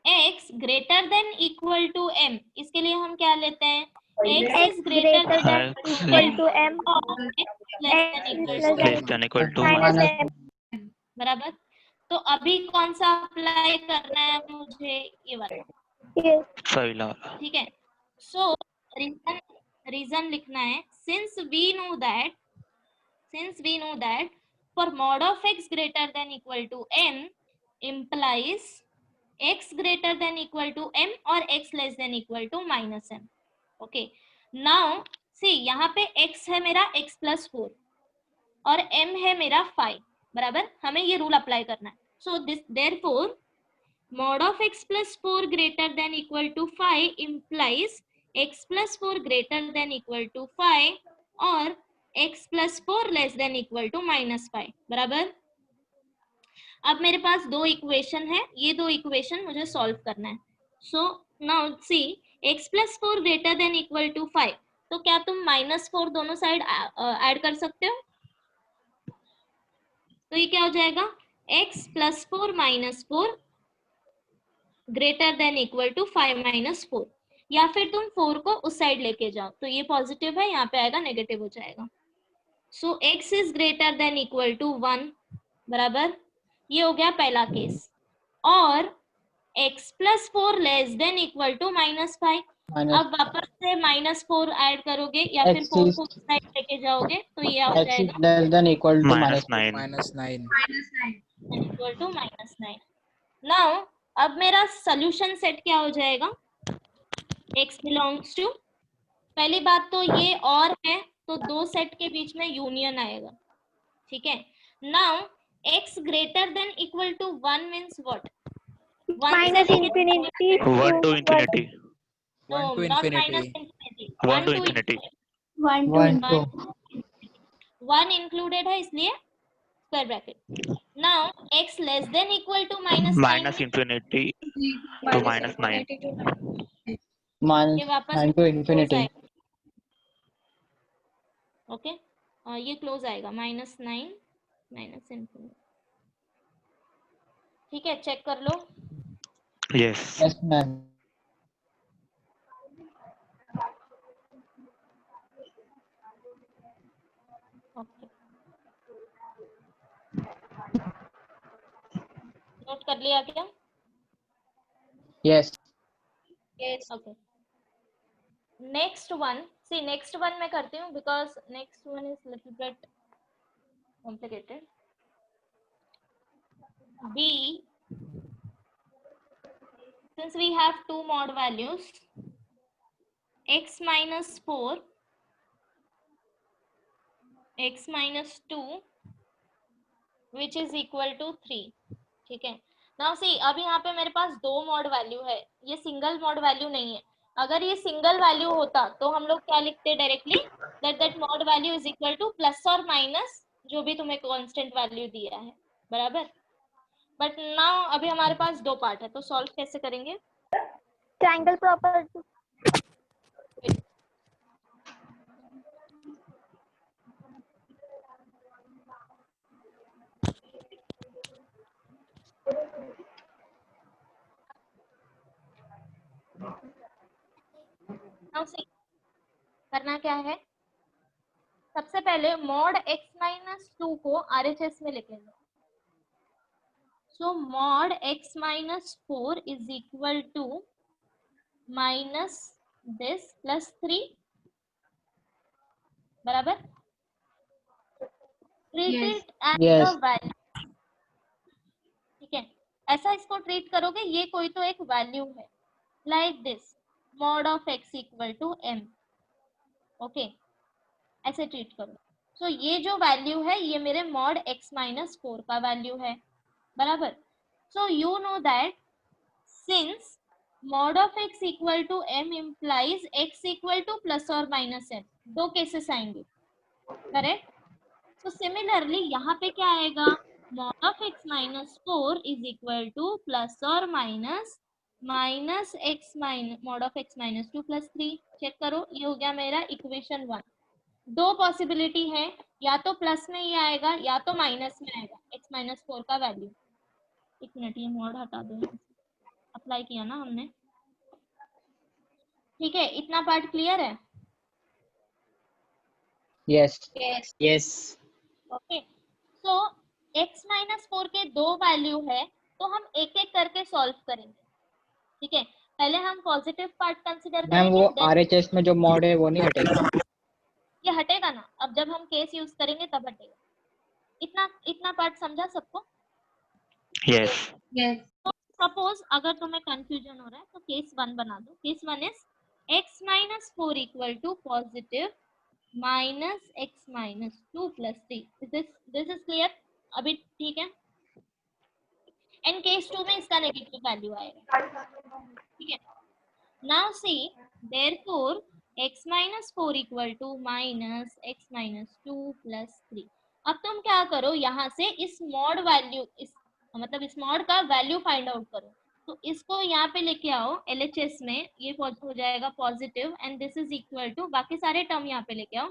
x greater than equal to m, इसके लिए हम क्या लेते हैं. x is greater than equal to m और Less than equal to बराबर. तो अभी कौन सा अप्लाई करना है मुझे, ये वाला. पहला. ठीक है. सो रीजन लिखना है. Since we know that for mod of x greater than equal to m implies x greater than equal to m और x less than equal to minus m. Okay. Now see यहाँ पे x है मेरा x plus 4 और m है मेरा 5. बराबर. हमें ये रूल अप्लाई करना है. So this therefore mod of x plus 4 greater than equal to 5 implies x plus 4 greater than equal to 5 और x plus 4 less than equal to minus 5. बराबर. अब मेरे पास दो इक्वेशन है, ये दो इक्वेशन मुझे सॉल्व करना है. So now see x plus 4 greater than equal to 5, तो क्या तुम -4 दोनों साइड ऐड कर सकते हो. तो ये क्या हो जाएगा. x plus 4 minus 4 greater than equal to 5 minus 4. या फिर तुम 4 को उस साइड लेके जाओ, तो ये पॉजिटिव है, यहाँ पे आएगा नेगेटिव हो जाएगा। So x is greater than equal to 1, बराबर, ये हो गया पहला केस। और x plus 4 less than equal to -5, अब वापस से -4 ऐड करोगे या फिर 4 को साइड लेके जाओगे, तो ये आ जाएगा less than equal to -9 -9 equal to -9। Now अब मेरा सोल्यूशन सेट क्या हो जाएगा, x बिलोंग्स टू, पहली बात तो ये और है, तो दो सेट के बीच में यूनियन आएगा, ठीक है। Now x greater than equal to 1 means what, minus infinity 1 to infinity no, 1 to not infinity. minus infinity, 1 to infinity 1 included है इसलिए square bracket. Now x less than equal to minus infinity to -9 ये वापस -9 to infinity okay, ये close आएगा -9 -infinity, ठीक है, check कर लो। yes yes ma'am okay, note कर लिया क्या? yes okay, next one, see next one मैं करती हूँ because next one is little bit complicated. B, since we have two mod values, x minus 4, x minus 2, which is equal to 3, ठीक है। Now see, अब यहाँ पे मेरे पास दो मॉड वैल्यू है, ये सिंगल मॉड वैल्यू नहीं है। अगर ये सिंगल वैल्यू होता तो हम लोग क्या लिखते directly, that mod value is equal to plus और माइनस जो भी तुम्हें कांस्टेंट वैल्यू दिया है, बराबर। बट नाउ अभी हमारे पास दो पार्ट है, तो सॉल्व कैसे करेंगे? Triangle property. नाउ सी, करना क्या है, सबसे पहले मॉड x माइनस 2 को RHS में लिख लो। So mod x minus 4 is equal to minus this plus 3, बराबर। Treat it as a value, ठीक है, ऐसा इसको ट्रीट करोगे, ये कोई तो एक वैल्यू है, like this mod of x equal to m, okay, ऐसे ट्रीट करो। सो ये जो वैल्यू है ये मेरे मॉड x माइनस 4 का वैल्यू है, बराबर। So you know that since mod of x equal to m implies x equal to plus और माइनस m, दो केसेस आएंगे, करेक्ट। सो सिमिलरली यहाँ पे क्या आएगा, mod of x minus 4 is equal to plus और minus x minus mod of x minus 2 plus 3। Check करो, ये हो गया मेरा इक्वेशन 1। दो पॉसिबिलिटी है, या तो प्लस में ये आएगा या तो माइनस में आएगा x माइनस 4 का वैल्यू। एक मिनट, ये मॉड हटा दो, अप्लाई किया ना हमने, ठीक है, इतना पार्ट क्लियर है? yes ओके, सो x माइनस 4 के दो वैल्यू है, तो हम एक एक करके सॉल्व करेंगे, ठीक है। पहले हम पॉजिटिव पार्ट कंसीडर मैम करेंगे, वो RHS में जो मॉड है वो नहीं हटेगा? ये हटेगा ना, अब जब हम केस यूज करेंगे तब हटेगा। इतना पार्ट समझा सबको? yes तो सपोज अगर तुम्हें कंफ्यूजन हो रहा है तो केस 1 बना दो। Case 1 is x minus 4 equal to positive minus x minus 2 plus 3। This is clear अभी, ठीक है। एंड केस 2 में इसका नेगेटिव वैल्यू आएगा, ठीक है। Now see, therefore x minus 4 equal to minus x minus 2 plus 3। अब तुम क्या करो, यहाँ से इस मॉड वैल्यू, मतलब इस मॉड का वैल्यू फाइंड आउट करो। तो इसको यहाँ पे लेके आओ LHS में, ये हो जाएगा positive and this is equal to, बाकी सारे टर्म यहाँ पे लेके आओ,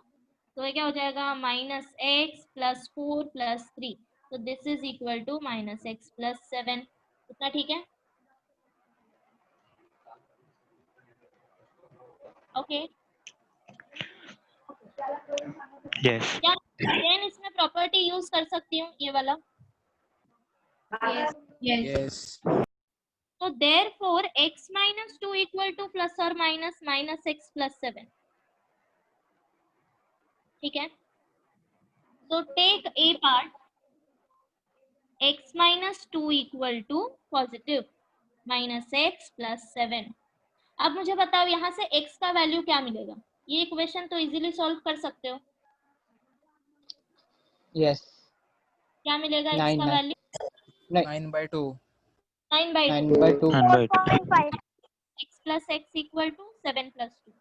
तो ये क्या हो जाएगा माइनस x प्लस 4 प्लस 3, तो this is equal to minus x plus 7। इतना ठीक है? Okay Yes. क्या again इसमें प्रॉपर्टी यूज कर सकती हूँ ये वाला? Yes. तो therefore x minus 2 equal to plus or minus minus x plus 7. ठीक है, so take a part, x minus 2 equal to positive minus x plus 7. अब मुझे बताओ यहाँ से x का वैल्यू क्या मिलेगा? ये इक्वेशन तो इजीली सॉल्व कर सकते हो। Yes. क्या मिलेगा x Nine, का nine. Value? 9/2. 9/2. 9/2. 9/2. X plus x equal to 7 plus 2.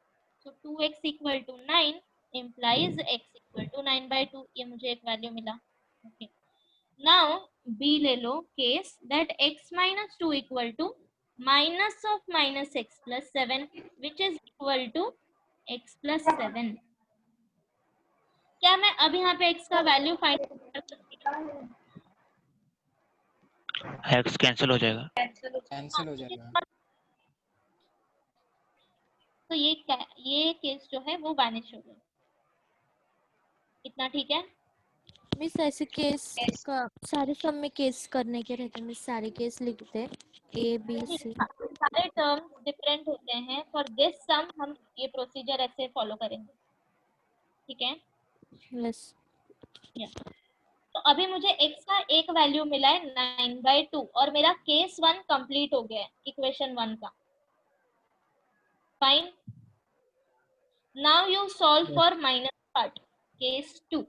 So 2x equal to 9 implies x equal to 9/2. ये मुझे एक वैल्यू मिला। Okay. Now B ले लो case that x minus 2 equal to minus of minus x plus 7 which is equal to x plus 7. क्या मैं अब यहाँ पे x का वैल्यू फाइंड कर सकती हूँ? X कैंसिल हो जाएगा. कैंसिल हो जाएगा. तो ये केस जो है वो वैनिश हो गया। इतना ठीक है? मिस ऐसे केस का सारे सब में केस करने के रहते हैं मिस, सारे केस लिखते A B C। सारे टर्म्स डिफरेंट होते हैं। फॉर दिस सम हम ये प्रोसीजर ऐसे फॉलो करेंगे, ठीक है? यस। तो अभी मुझे x का एक वैल्यू मिला है 9/2 और मेरा केस 1 कंप्लीट हो गया है इक्वेशन 1 का। Fine, now you solve for minus part, case 2।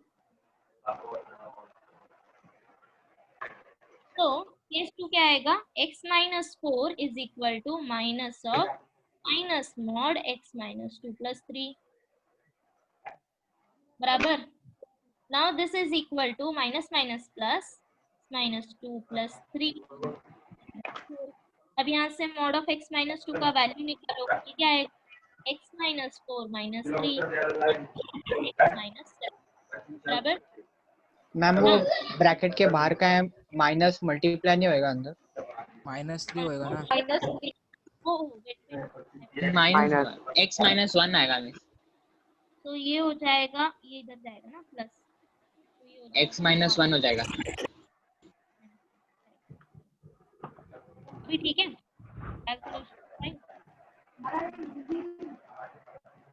तो केस 2 क्या आएगा? x minus 4 is equal to minus of minus mod x minus 2 plus 3 बराबर। Now this is equal to minus minus plus minus 2 plus 3। अब यहाँ से mod of x minus 2 का value निकालो, ये क्या है? x minus 4 minus 3 x minus 7 बराबर। मैम वो ब्रैकेट के बाहर का है, माइनस मल्टीप्लाई नहीं होएगा अंदर? -3 होएगा ना. Minus 3 oh wait minus x minus 1 आएगा मिस। तो ये हो जाएगा, ये इधर जाएगा ना प्लस, तो ये हो जाएगा x minus 1 हो जाएगा। अभी ठीक है? Calculation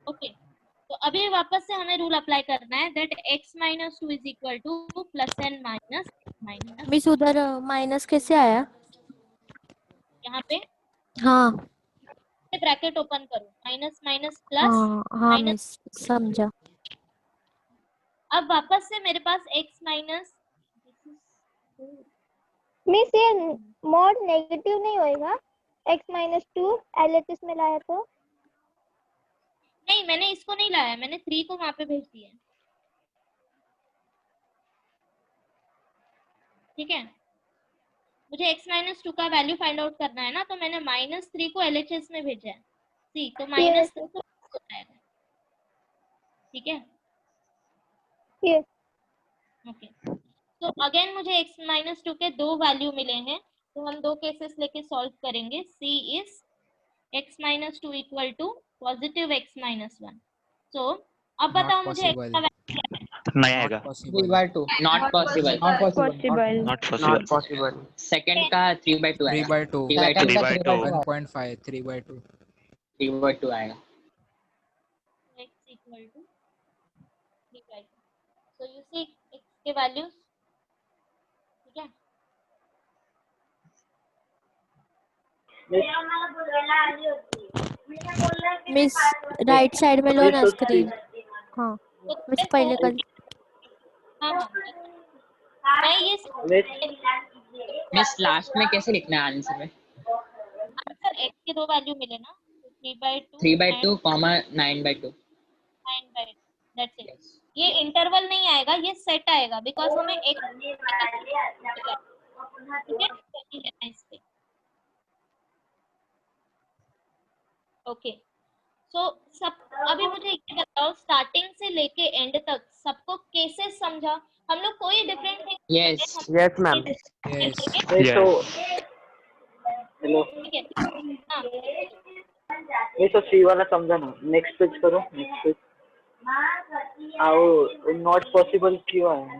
okay. तो अभी वापस से हमें रूल अप्लाई करना है that x minus 2 is equal to plus n minus minus। Miss उधर माइनस कैसे आया? यहाँ पे हाँ ब्रैकेट ओपन करो, माइनस माइनस प्लस हाँ मिस समझा। अब वापस से मेरे पास x माइनस, मिस ये मॉड नेगेटिव नहीं होएगा? x minus 2 LHS में लाया तो? नहीं मैंने इसको नहीं लाया, मैंने 3 को वहां पे भेज दिया, ठीक है? मुझे x minus 2 का वैल्यू फाइंड आउट करना है ना, तो मैंने -3 को LHS में भेजा है। सी तो माइनस हो जाएगा, ठीक है? ओके। तो अगेन मुझे x minus 2 के दो वैल्यू मिले हैं, तो हम दो केसेस लेके सॉल्व करेंगे। C is x minus 2 equal to positive x minus 1। So अब बताओ मुझे x का वैल्यू क्या है? नहीं आएगा. 3/2 Not possible। Not possible. possible. Second का 3/2 आएगा। 3/2. 3/2. 1.5 3/2. 3/2 आएगा। x equal to 3/2। So you see x के वैल्यूज, ठीक है? मिस राइट साइड में लो ना स्क्रीन। हाँ मिस पहले कर। हाँ मैं ये मिस लास्ट में कैसे लिखना है आंसर में? आंसर x के दो वैल्यू मिले ना, 3/2 3/2 कॉमा 9/2। 9/2 that's it. ये इंटरवल नहीं आएगा, ये सेट आएगा बिकॉज हमें एक ओके। सो सब अभी मुझे ये बताओ, स्टार्टिंग से लेके एंड तक सबको कैसे समझा? हम लोग कोई different thing yes Yes, ma'am. Yes. नहीं तो Yes. हेलो ठीक है? हाँ ये तो सी वाला समझा ना, नेक्स्ट पेज करो, नेक्स्ट पेज। आओ, नॉट पॉसिबल क्यों आया है?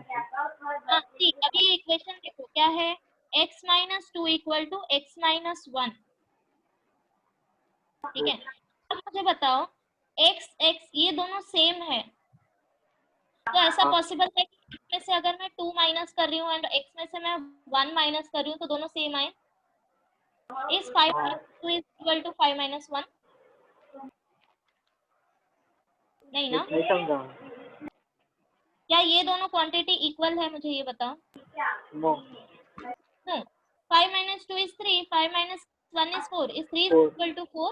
हाँ ठीक, अभी ये इक्वेशन देखो क्या है, x minus 2 equal to x minus 1, ठीक है। अब मुझे बताओ x x ये दोनों सेम है, तो ऐसा पॉसिबल है कि x में से अगर मैं 2 माइनस कर रही हूँ एंड x में से मैं 1 माइनस कर रही हूँ तो दोनों सेम आए? Is 5 minus 2 is equal to 5 minus 1? नहीं ना? नहीं समझा। क्या ये दोनों क्वांटिटी इक्वल है, मुझे ये बताओ। No. No. 5 minus 2 is 3, 5 minus 1 is 4, is 3 equal to 4?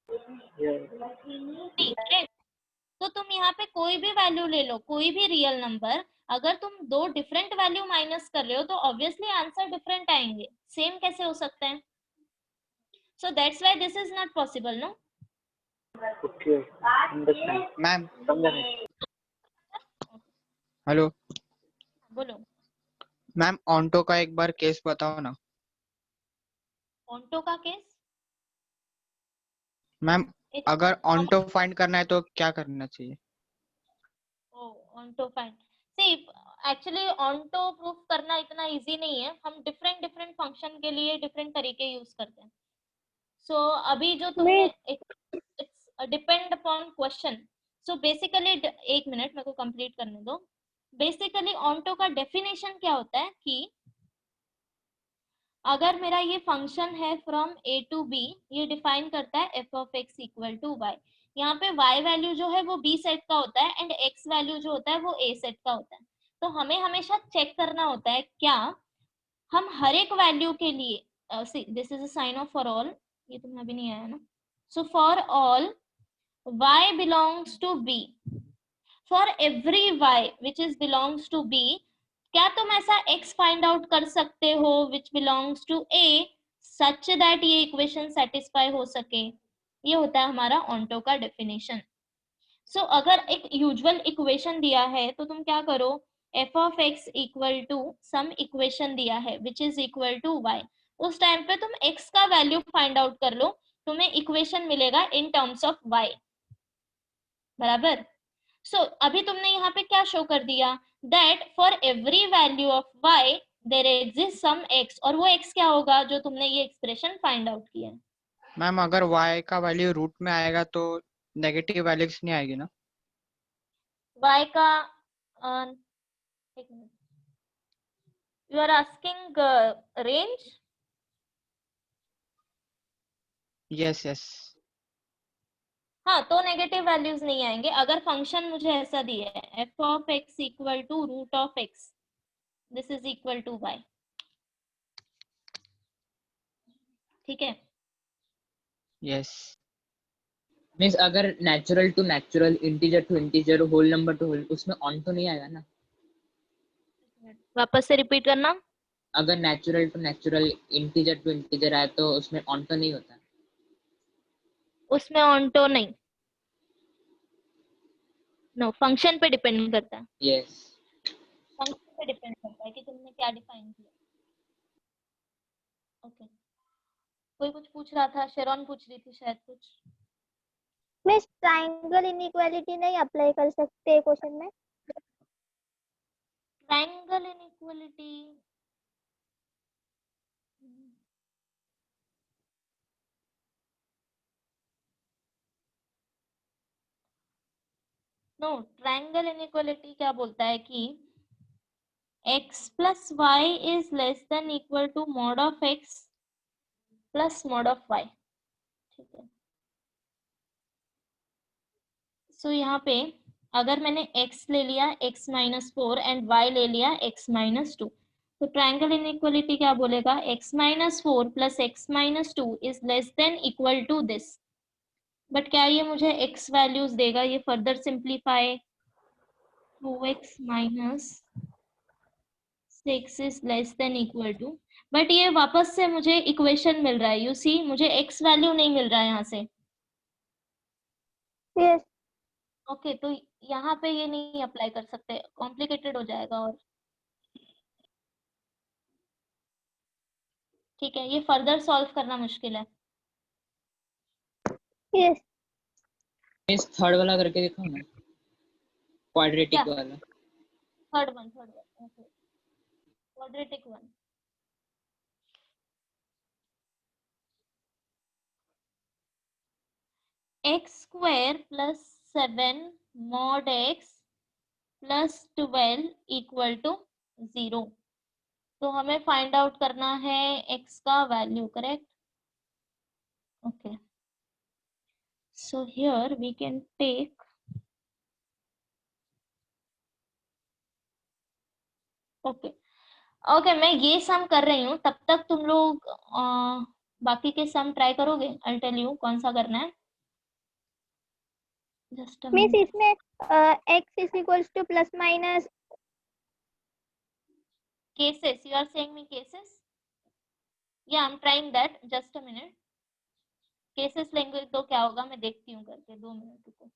नहीं, correct? तो तुम यहाँ पे कोई भी वैल्यू ले लो, कोई भी रियल नंबर, अगर तुम दो डिफरेंट वैल्यू माइनस कर रहे हो तो ऑब्वियसली आंसर डिफरेंट आएंगे, सेम कैसे हो सकते हैं? So that's why this is not possible, no? Okay, understand ma'am. समझा नहीं। हेलो बोलो। मैम, ऑन्टो का एक बार केस बताओ ना। ऑन्टो का केस? मैम, अगर ऑन्टो फाइंड करना है तो क्या करना चाहिए? ऑन्टो फाइंड, सी एक्चुअली ऑन्टो प्रूफ करना इतना इजी नहीं है, हम डिफरेंट डिफरेंट फंक्शन के लिए डिफरेंट तरीके यूज करते हैं। सो अभी जो तुमने it's depend upon question. So basically एक मिनट मेरे को कंप्लीट करने दो। बेसिकली ऑन्टो का डेफिनेशन क्या होता है कि अगर मेरा ये फंक्शन है फ्रॉम ए टू बी, ये डिफाइन करता है f of x equal to y. यहाँ पे y वैल्यू जो है वो b सेट का होता है एंड x वैल्यू जो होता है वो a सेट का होता है। तो हमें हमेशा चेक करना होता है क्या हम हर एक वैल्यू के लिए, this is a sign of for all, ये तुम्हें अभी नहीं आया ना। So for all y belongs to b, for every y which is belongs to b, क्या तुम ऐसा x फाइंड आउट कर सकते हो which belongs to a such that ये इक्वेशन सेटिस्फाई हो सके? ये होता है हमारा ऑन्टो का डेफिनेशन। सो अगर एक यूजुअल इक्वेशन दिया है तो तुम क्या करो, f of x equal to some equation दिया है which is equal to y, उस टाइम पे तुम x का वैल्यू फाइंड आउट कर लो, तुम्हें इक्वेशन मिलेगा इन टर्म्स ऑफ y, बराबर। सो अभी तुमने यहाँ पे क्या शो कर दिया, that for every value of y there exist some x, और वो x क्या होगा जो तुमने ये एक्सप्रेशन फाइंड आउट किया है। मैम, अगर y का वैल्यू रूट में आएगा तो नेगेटिव वैल्यूज नहीं आएगी ना? y का एक minute, you are asking range? Yes yes. हाँ, तो नेगेटिव वैल्यूज नहीं आएंगे। अगर फंक्शन मुझे ऐसा दिया है f of x equal to root of x, this is equal to y, ठीक है? यस। मीन्स अगर natural to natural, integer to integer, whole number to whole, उसमें ऑन तो नहीं आएगा ना? वापस से रिपीट करना। अगर natural to natural, integer to integer आए तो उसमें ऑन तो नहीं होता? उसमें ऑन्टो नहीं, नो, फंक्शन पे डिपेंड करता है। यस। फंक्शन पे डिपेंड करता है कि तुमने क्या डिफाइन किया। ओके, कोई कुछ पूछ रहा था, शेरॉन पूछ रही थी शायद कुछ। मिस ट्रायंगल इनइक्वालिटी नहीं अप्लाई कर सकते क्वेश्चन में? Triangle inequality, no, triangle inequality क्या बोलता है कि x plus y is less than equal to mod of x plus mod of y, ठीक है। सो यहाँ पे अगर मैंने x ले लिया x माइनस 4 एंड y ले लिया x माइनस 2, तो ट्रायंगल इनइक्वालिटी क्या बोलेगा, x minus 4 plus x minus 2 is less than equal to this. But क्या ये मुझे x वैल्यूज देगा? ये further simplify, 2x minus 6 is less than equal to, but ये वापस से मुझे इक्वेशन मिल रहा है, यू सी, मुझे x वैल्यू नहीं मिल रहा है यहाँ से। यस। ओके, तो यहाँ पे ये नहीं अप्लाई कर सकते, कॉम्प्लिकेटेड हो जाएगा और ठीक है, ये फर्दर सॉल्व करना मुश्किल है। Yes. मिस थर्ड वाला करके दिखाओ ना, क्वाड्रेटिक क्या? वाला। Third one okay, quadratic one. x square plus 7 mod x plus 12 equal to 0। तो हमें फाइंड आउट करना है x का वैल्यू, correct? Okay, so here we can take okay okay, मैं ये सम कर रही हूँ, तब तक तुम लोग बाकी के सम ट्राई करोगे। आई टेल यू कौन सा करना है। Just a Miss, minute. इसमें x is equals to plus minus cases, you are saying me cases? Yeah, I'm trying that, just a minute। Cases लेंगे तो क्या होगा, मैं देखती हूँ करके, 2 मिनट रुको।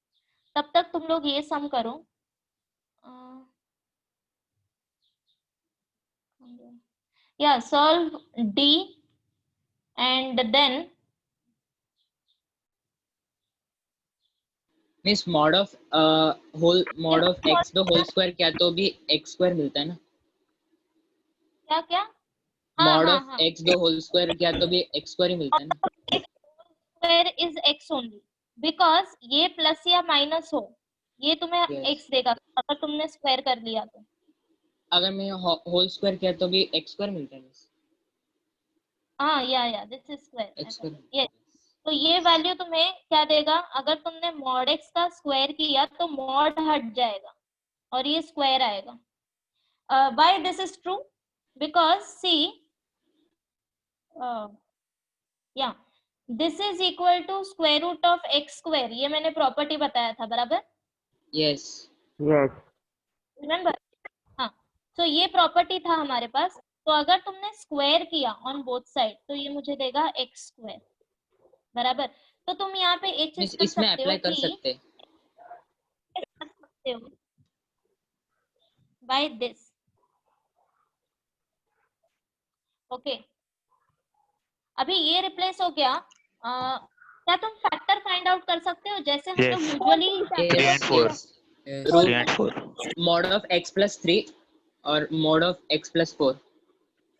तब तक तुम लोग ये सम करो। या solve d and then miss mod of x the whole square क्या तो भी x स्क्वायर मिलता है ना? क्या क्या? Mod of x the whole square क्या तो भी x स्क्वायर ही मिलता है ना? Square is x only, because ये प्लस या माइनस हो, ये तुम्हें x देगा अगर तुमने स्क्वायर कर लिया तो। अगर मैं होल स्क्वायर किया तो भी x स्क्वायर मिलता है मिस? हाँ, या this is square. x square. ये तो ये वैल्यू तुम्हें क्या देगा, अगर तुमने मॉड x का स्क्वायर किया तो मॉड हट जाएगा और ये स्क्वायर आएगा। Why this is true? Because see या this is equal to square root of x square, ये मैंने प्रॉपर्टी बताया था, बराबर? Yes yes remember? हाँ, तो ये प्रॉपर्टी था हमारे पास। तो अगर तुमने स्क्वायर किया ऑन बोथ साइड तो ये मुझे देगा x स्क्वायर, बराबर? तो तुम यहाँ पे एक चीज कर इसमें सकते हो अप्लाई कर कि सकते बाय दिस। ओके, अभी ये रिप्लेस हो गया। क्या तुम फैक्टर फाइंड आउट कर सकते हो जैसे हम लोग Yes. Usually 3 and 4 Yes. 3 and 4 mod of x plus 3 और mod of x plus 4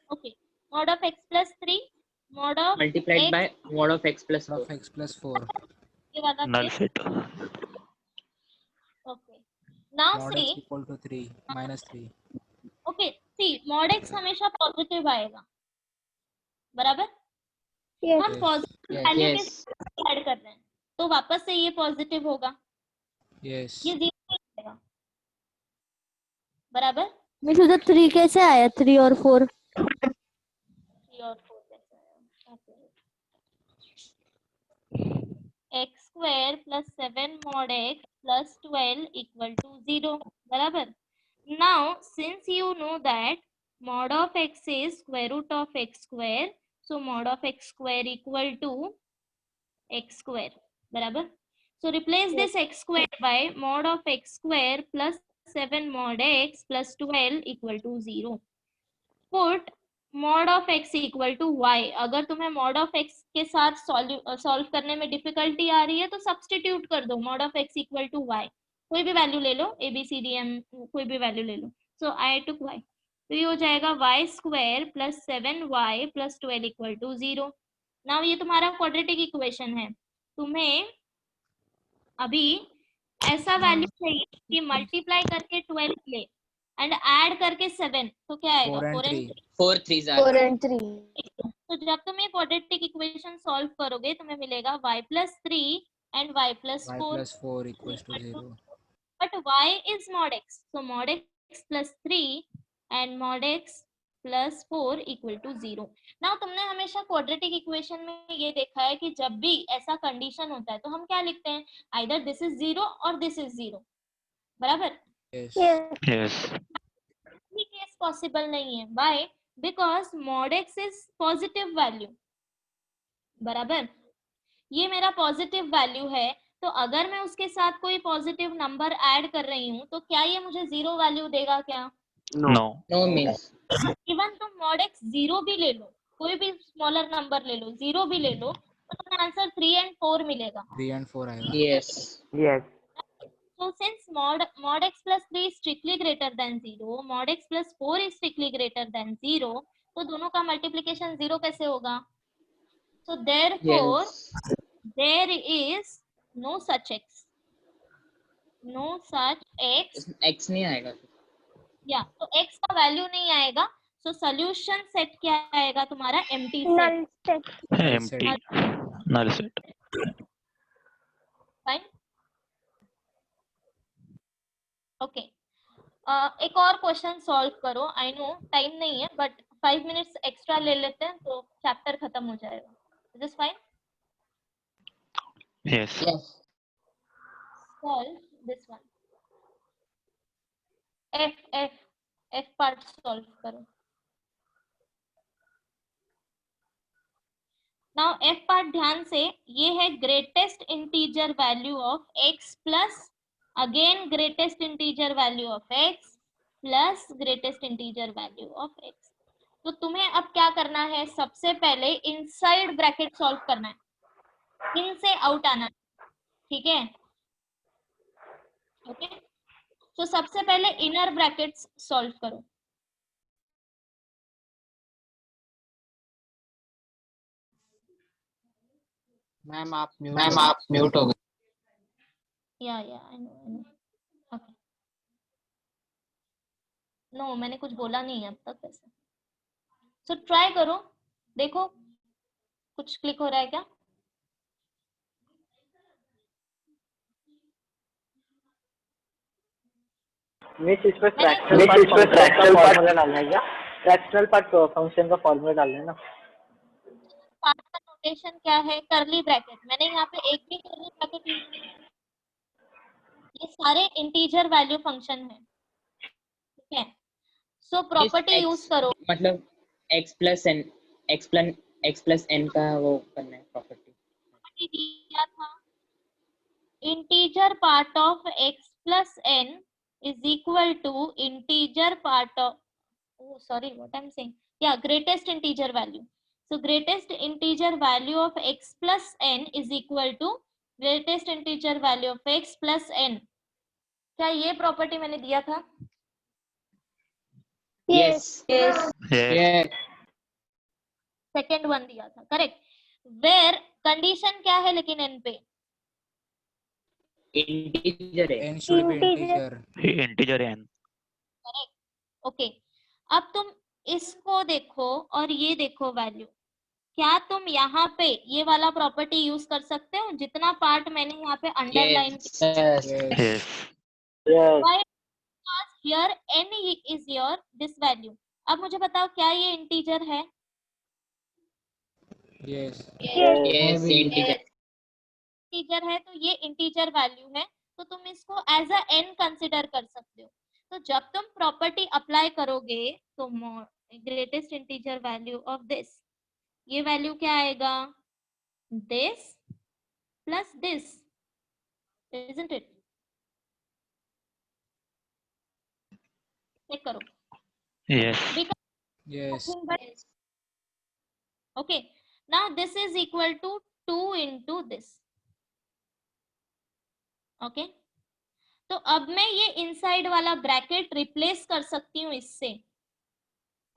okay, mod of x plus 3 mod of multiplied by mod of x plus 4 of x plus 4 ये वाला null fit okay. Now mod see x equal to 3 minus 3 okay, see mod x हमेशा positive आएगा, बराबर? yes. हम Yes. Positive Yes. Value के yes साथ add कर रहे हैं तो वापस से ये पॉजिटिव होगा, yes ये 0 आएगा, बराबर? मिस उधर 3 कैसे आया, 3 और 4? 3 और 4 कैसे आया? Okay, x square plus 7 mod x plus 12 equal to 0, बराबर? Now since you know that mod of x is square root of x square, so mod of x square equal to x square, बराबर? So replace this x square by mod of x square plus 7 mod x plus 12 equal to 0. Put mod of x equal to y। अगर तुम्हें mod of x के साथ solve करने में difficulty आ रही है तो सब्स्टिट्यूट कर दो mod of x equal to y, कोई भी वैल्यू ले लो, a b c d m कोई भी वैल्यू ले लो। सो I took y, तो ये हो जाएगा y square plus 7y plus 12 equal to 0। Now ये तुम्हारा क्वाड्रेटिक इक्वेशन है। तुम्हें अभी ऐसा वैल्यू चाहिए कि मल्टीप्लाई करके 12 ले एंड ऐड करके 7, तो क्या आएगा? 4 and 3 4 3 4 and 3। तो जब तुम ये क्वाड्रेटिक इक्वेशन सॉल्व करोगे तुम्हें मिलेगा y plus 3 and y plus y 4, plus 4 equals to 0 but y is mod x, so mod x plus 3 and mod x plus 4 equal to 0। Now तुमने हमेशा क्वाड्रेटिक इक्वेशन में ये देखा है कि जब भी ऐसा कंडीशन होता है तो हम क्या लिखते हैं, आइदर दिस इज 0 और दिस इज 0, बराबर? yes Yes. yes ये केस पॉसिबल नहीं है, why? Because mod x is positive value, बराबर? ये मेरा पॉजिटिव वैल्यू है, तो अगर मैं उसके साथ कोई पॉजिटिव नंबर ऐड कर रही हूँ तो क्या ये मुझे 0 वैल्यू देगा क्या? no नो मिस इवन तुम mod x 0 भी ले लो, कोई भी स्मॉलर नंबर ले लो, 0 भी ले लो, तो तुम्हें आंसर 3 and 4 मिलेगा. 3 and 4 आएगा. Yes. Yes. So since mod x plus 3 is strictly greater than 0, mod x plus 4 is strictly greater than 0, तो दोनों का multiplication 0 कैसे होगा? So therefore Yes. there is no such x. No such x. X नहीं आएगा. या तो x का वैल्यू नहीं आएगा. So solution set क्या आएगा तुम्हारा? empty set. null set. empty null set. Fine. Okay एक और क्वेश्चन सॉल्व करो. आई नो टाइम नहीं है बट 5 मिनट्स एक्स्ट्रा ले लेते हैं तो चैप्टर खत्म हो जाएगा. Is this fine? Yes. Yes. Solve this one. F part solve करो. नाउ एफ पार्ट ध्यान से, ये है greatest integer value of x plus again greatest integer value of x plus greatest integer value of x. तो तुम्हें अब क्या करना है? सबसे पहले इनसाइड ब्रैकेट सॉल्व करना है, इन से आउट आना है. ठीक है? ओके. तो सबसे पहले इनर ब्रैकेट्स सॉल्व करो. मैम आप म्यूट हो गए. या आई नो. ओके. नो मैंने कुछ बोला नहीं है अब तक वैसे. सो ट्राई करो, देखो कुछ क्लिक हो रहा है क्या? मिस इस पर फ्रैक्शनल पार्ट फॉर्मूला डालना है क्या? फ्रैक्शनल पार्ट फंक्शन का फॉर्मूला डालना है ना. पार्ट का नोटेशन क्या है? Curly bracket. मैंने यहाँ पे एक भी कर्ली ब्रैकेट यूज नहीं किया. ये सारे इंटीजर वैल्यू फंक्शन है. ठीक है? सो प्रॉपर्टी यूज करो. मतलब x plus n का वो करना है प्रॉपर्टी. दिया था integer part of x plus n is equal to integer part of, oh sorry what I'm saying, yeah, greatest integer value. So greatest integer value of x plus n is equal to greatest integer value of x plus n. क्या ये property मैंने दिया था? Yes. Yes. Second one दिया था. Correct. Where condition क्या है लेकिन n पे? इंटीजर है. n should be integer. Integer n. Correct. Okay. अब तुम इसको देखो और ये देखो वैल्यू. क्या तुम यहाँ पे ये वाला प्रॉपर्टी यूज कर सकते हो? जितना पार्ट मैंने यहाँ पे अंडरलाइन किया. Yes. Here n is your this value. अब मुझे बताओ क्या ये इंटीजर है? Yes. Yes, integer. इंटीजर है तो ये इंटीजर वैल्यू है तो तुम इसको एज अ n कंसिडर कर सकते हो. तो जब तुम प्रॉपर्टी अप्लाई करोगे तो greatest integer value of this, ये वैल्यू क्या आएगा? This plus this, isn't it? Check करो. Yes. Yes. Okay. Now this is equal to 2 into this. Okay. तो अब मैं ये इनसाइड वाला ब्रैकेट रिप्लेस कर सकती हूँ इससे.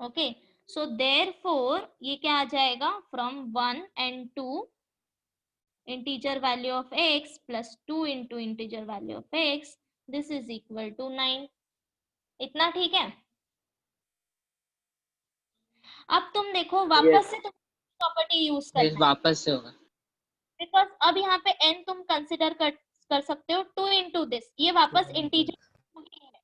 ओके. सो देयरफॉर ये क्या आ जाएगा? From 1 and 2 integer value of x plus 2 into integer value of x, this is equal to 9. इतना ठीक है? अब तुम देखो वापस से तुम प्रॉपर्टी यूज करना है. वापस से होगा. बिकॉज अब यहाँ पे n तुम कंसिडर कर सकते हो 2 into this, ये वापस इंटीजर है.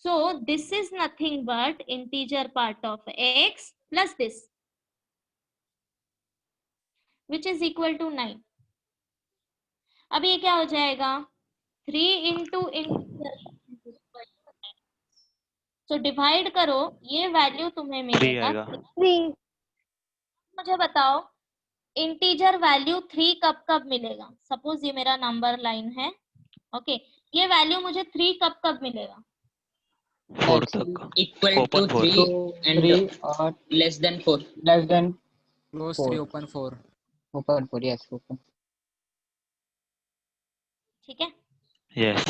So this is nothing but integer part of x plus this which is equal to 9. अब ये क्या हो जाएगा? 3 into इंटीजर. तो डिवाइड करो, ये वैल्यू तुम्हें मिलेगा 3. मुझे बताओ इंटीजर वैल्यू 3 कब कब मिलेगा? सपोज ये मेरा नंबर लाइन है. ओके. ये वैल्यू मुझे 3 कब कब मिलेगा? 4 तक. इक्वल टू 3 and और less than 4. Less then Close 3, open 4. Open 4 yes open ठीक है, Yes.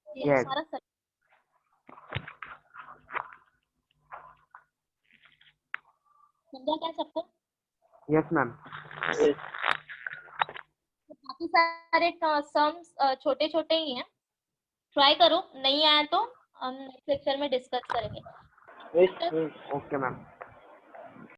ये Yes. सारा सर समझा क्या सबको? Yes ma'am. काफी सारे सम्स छोटे छोटे ही हैं, ट्राई करो, नहीं आया तो हम नेक्स्ट लेक्चर में डिस्कस करेंगे। Okay ma'am.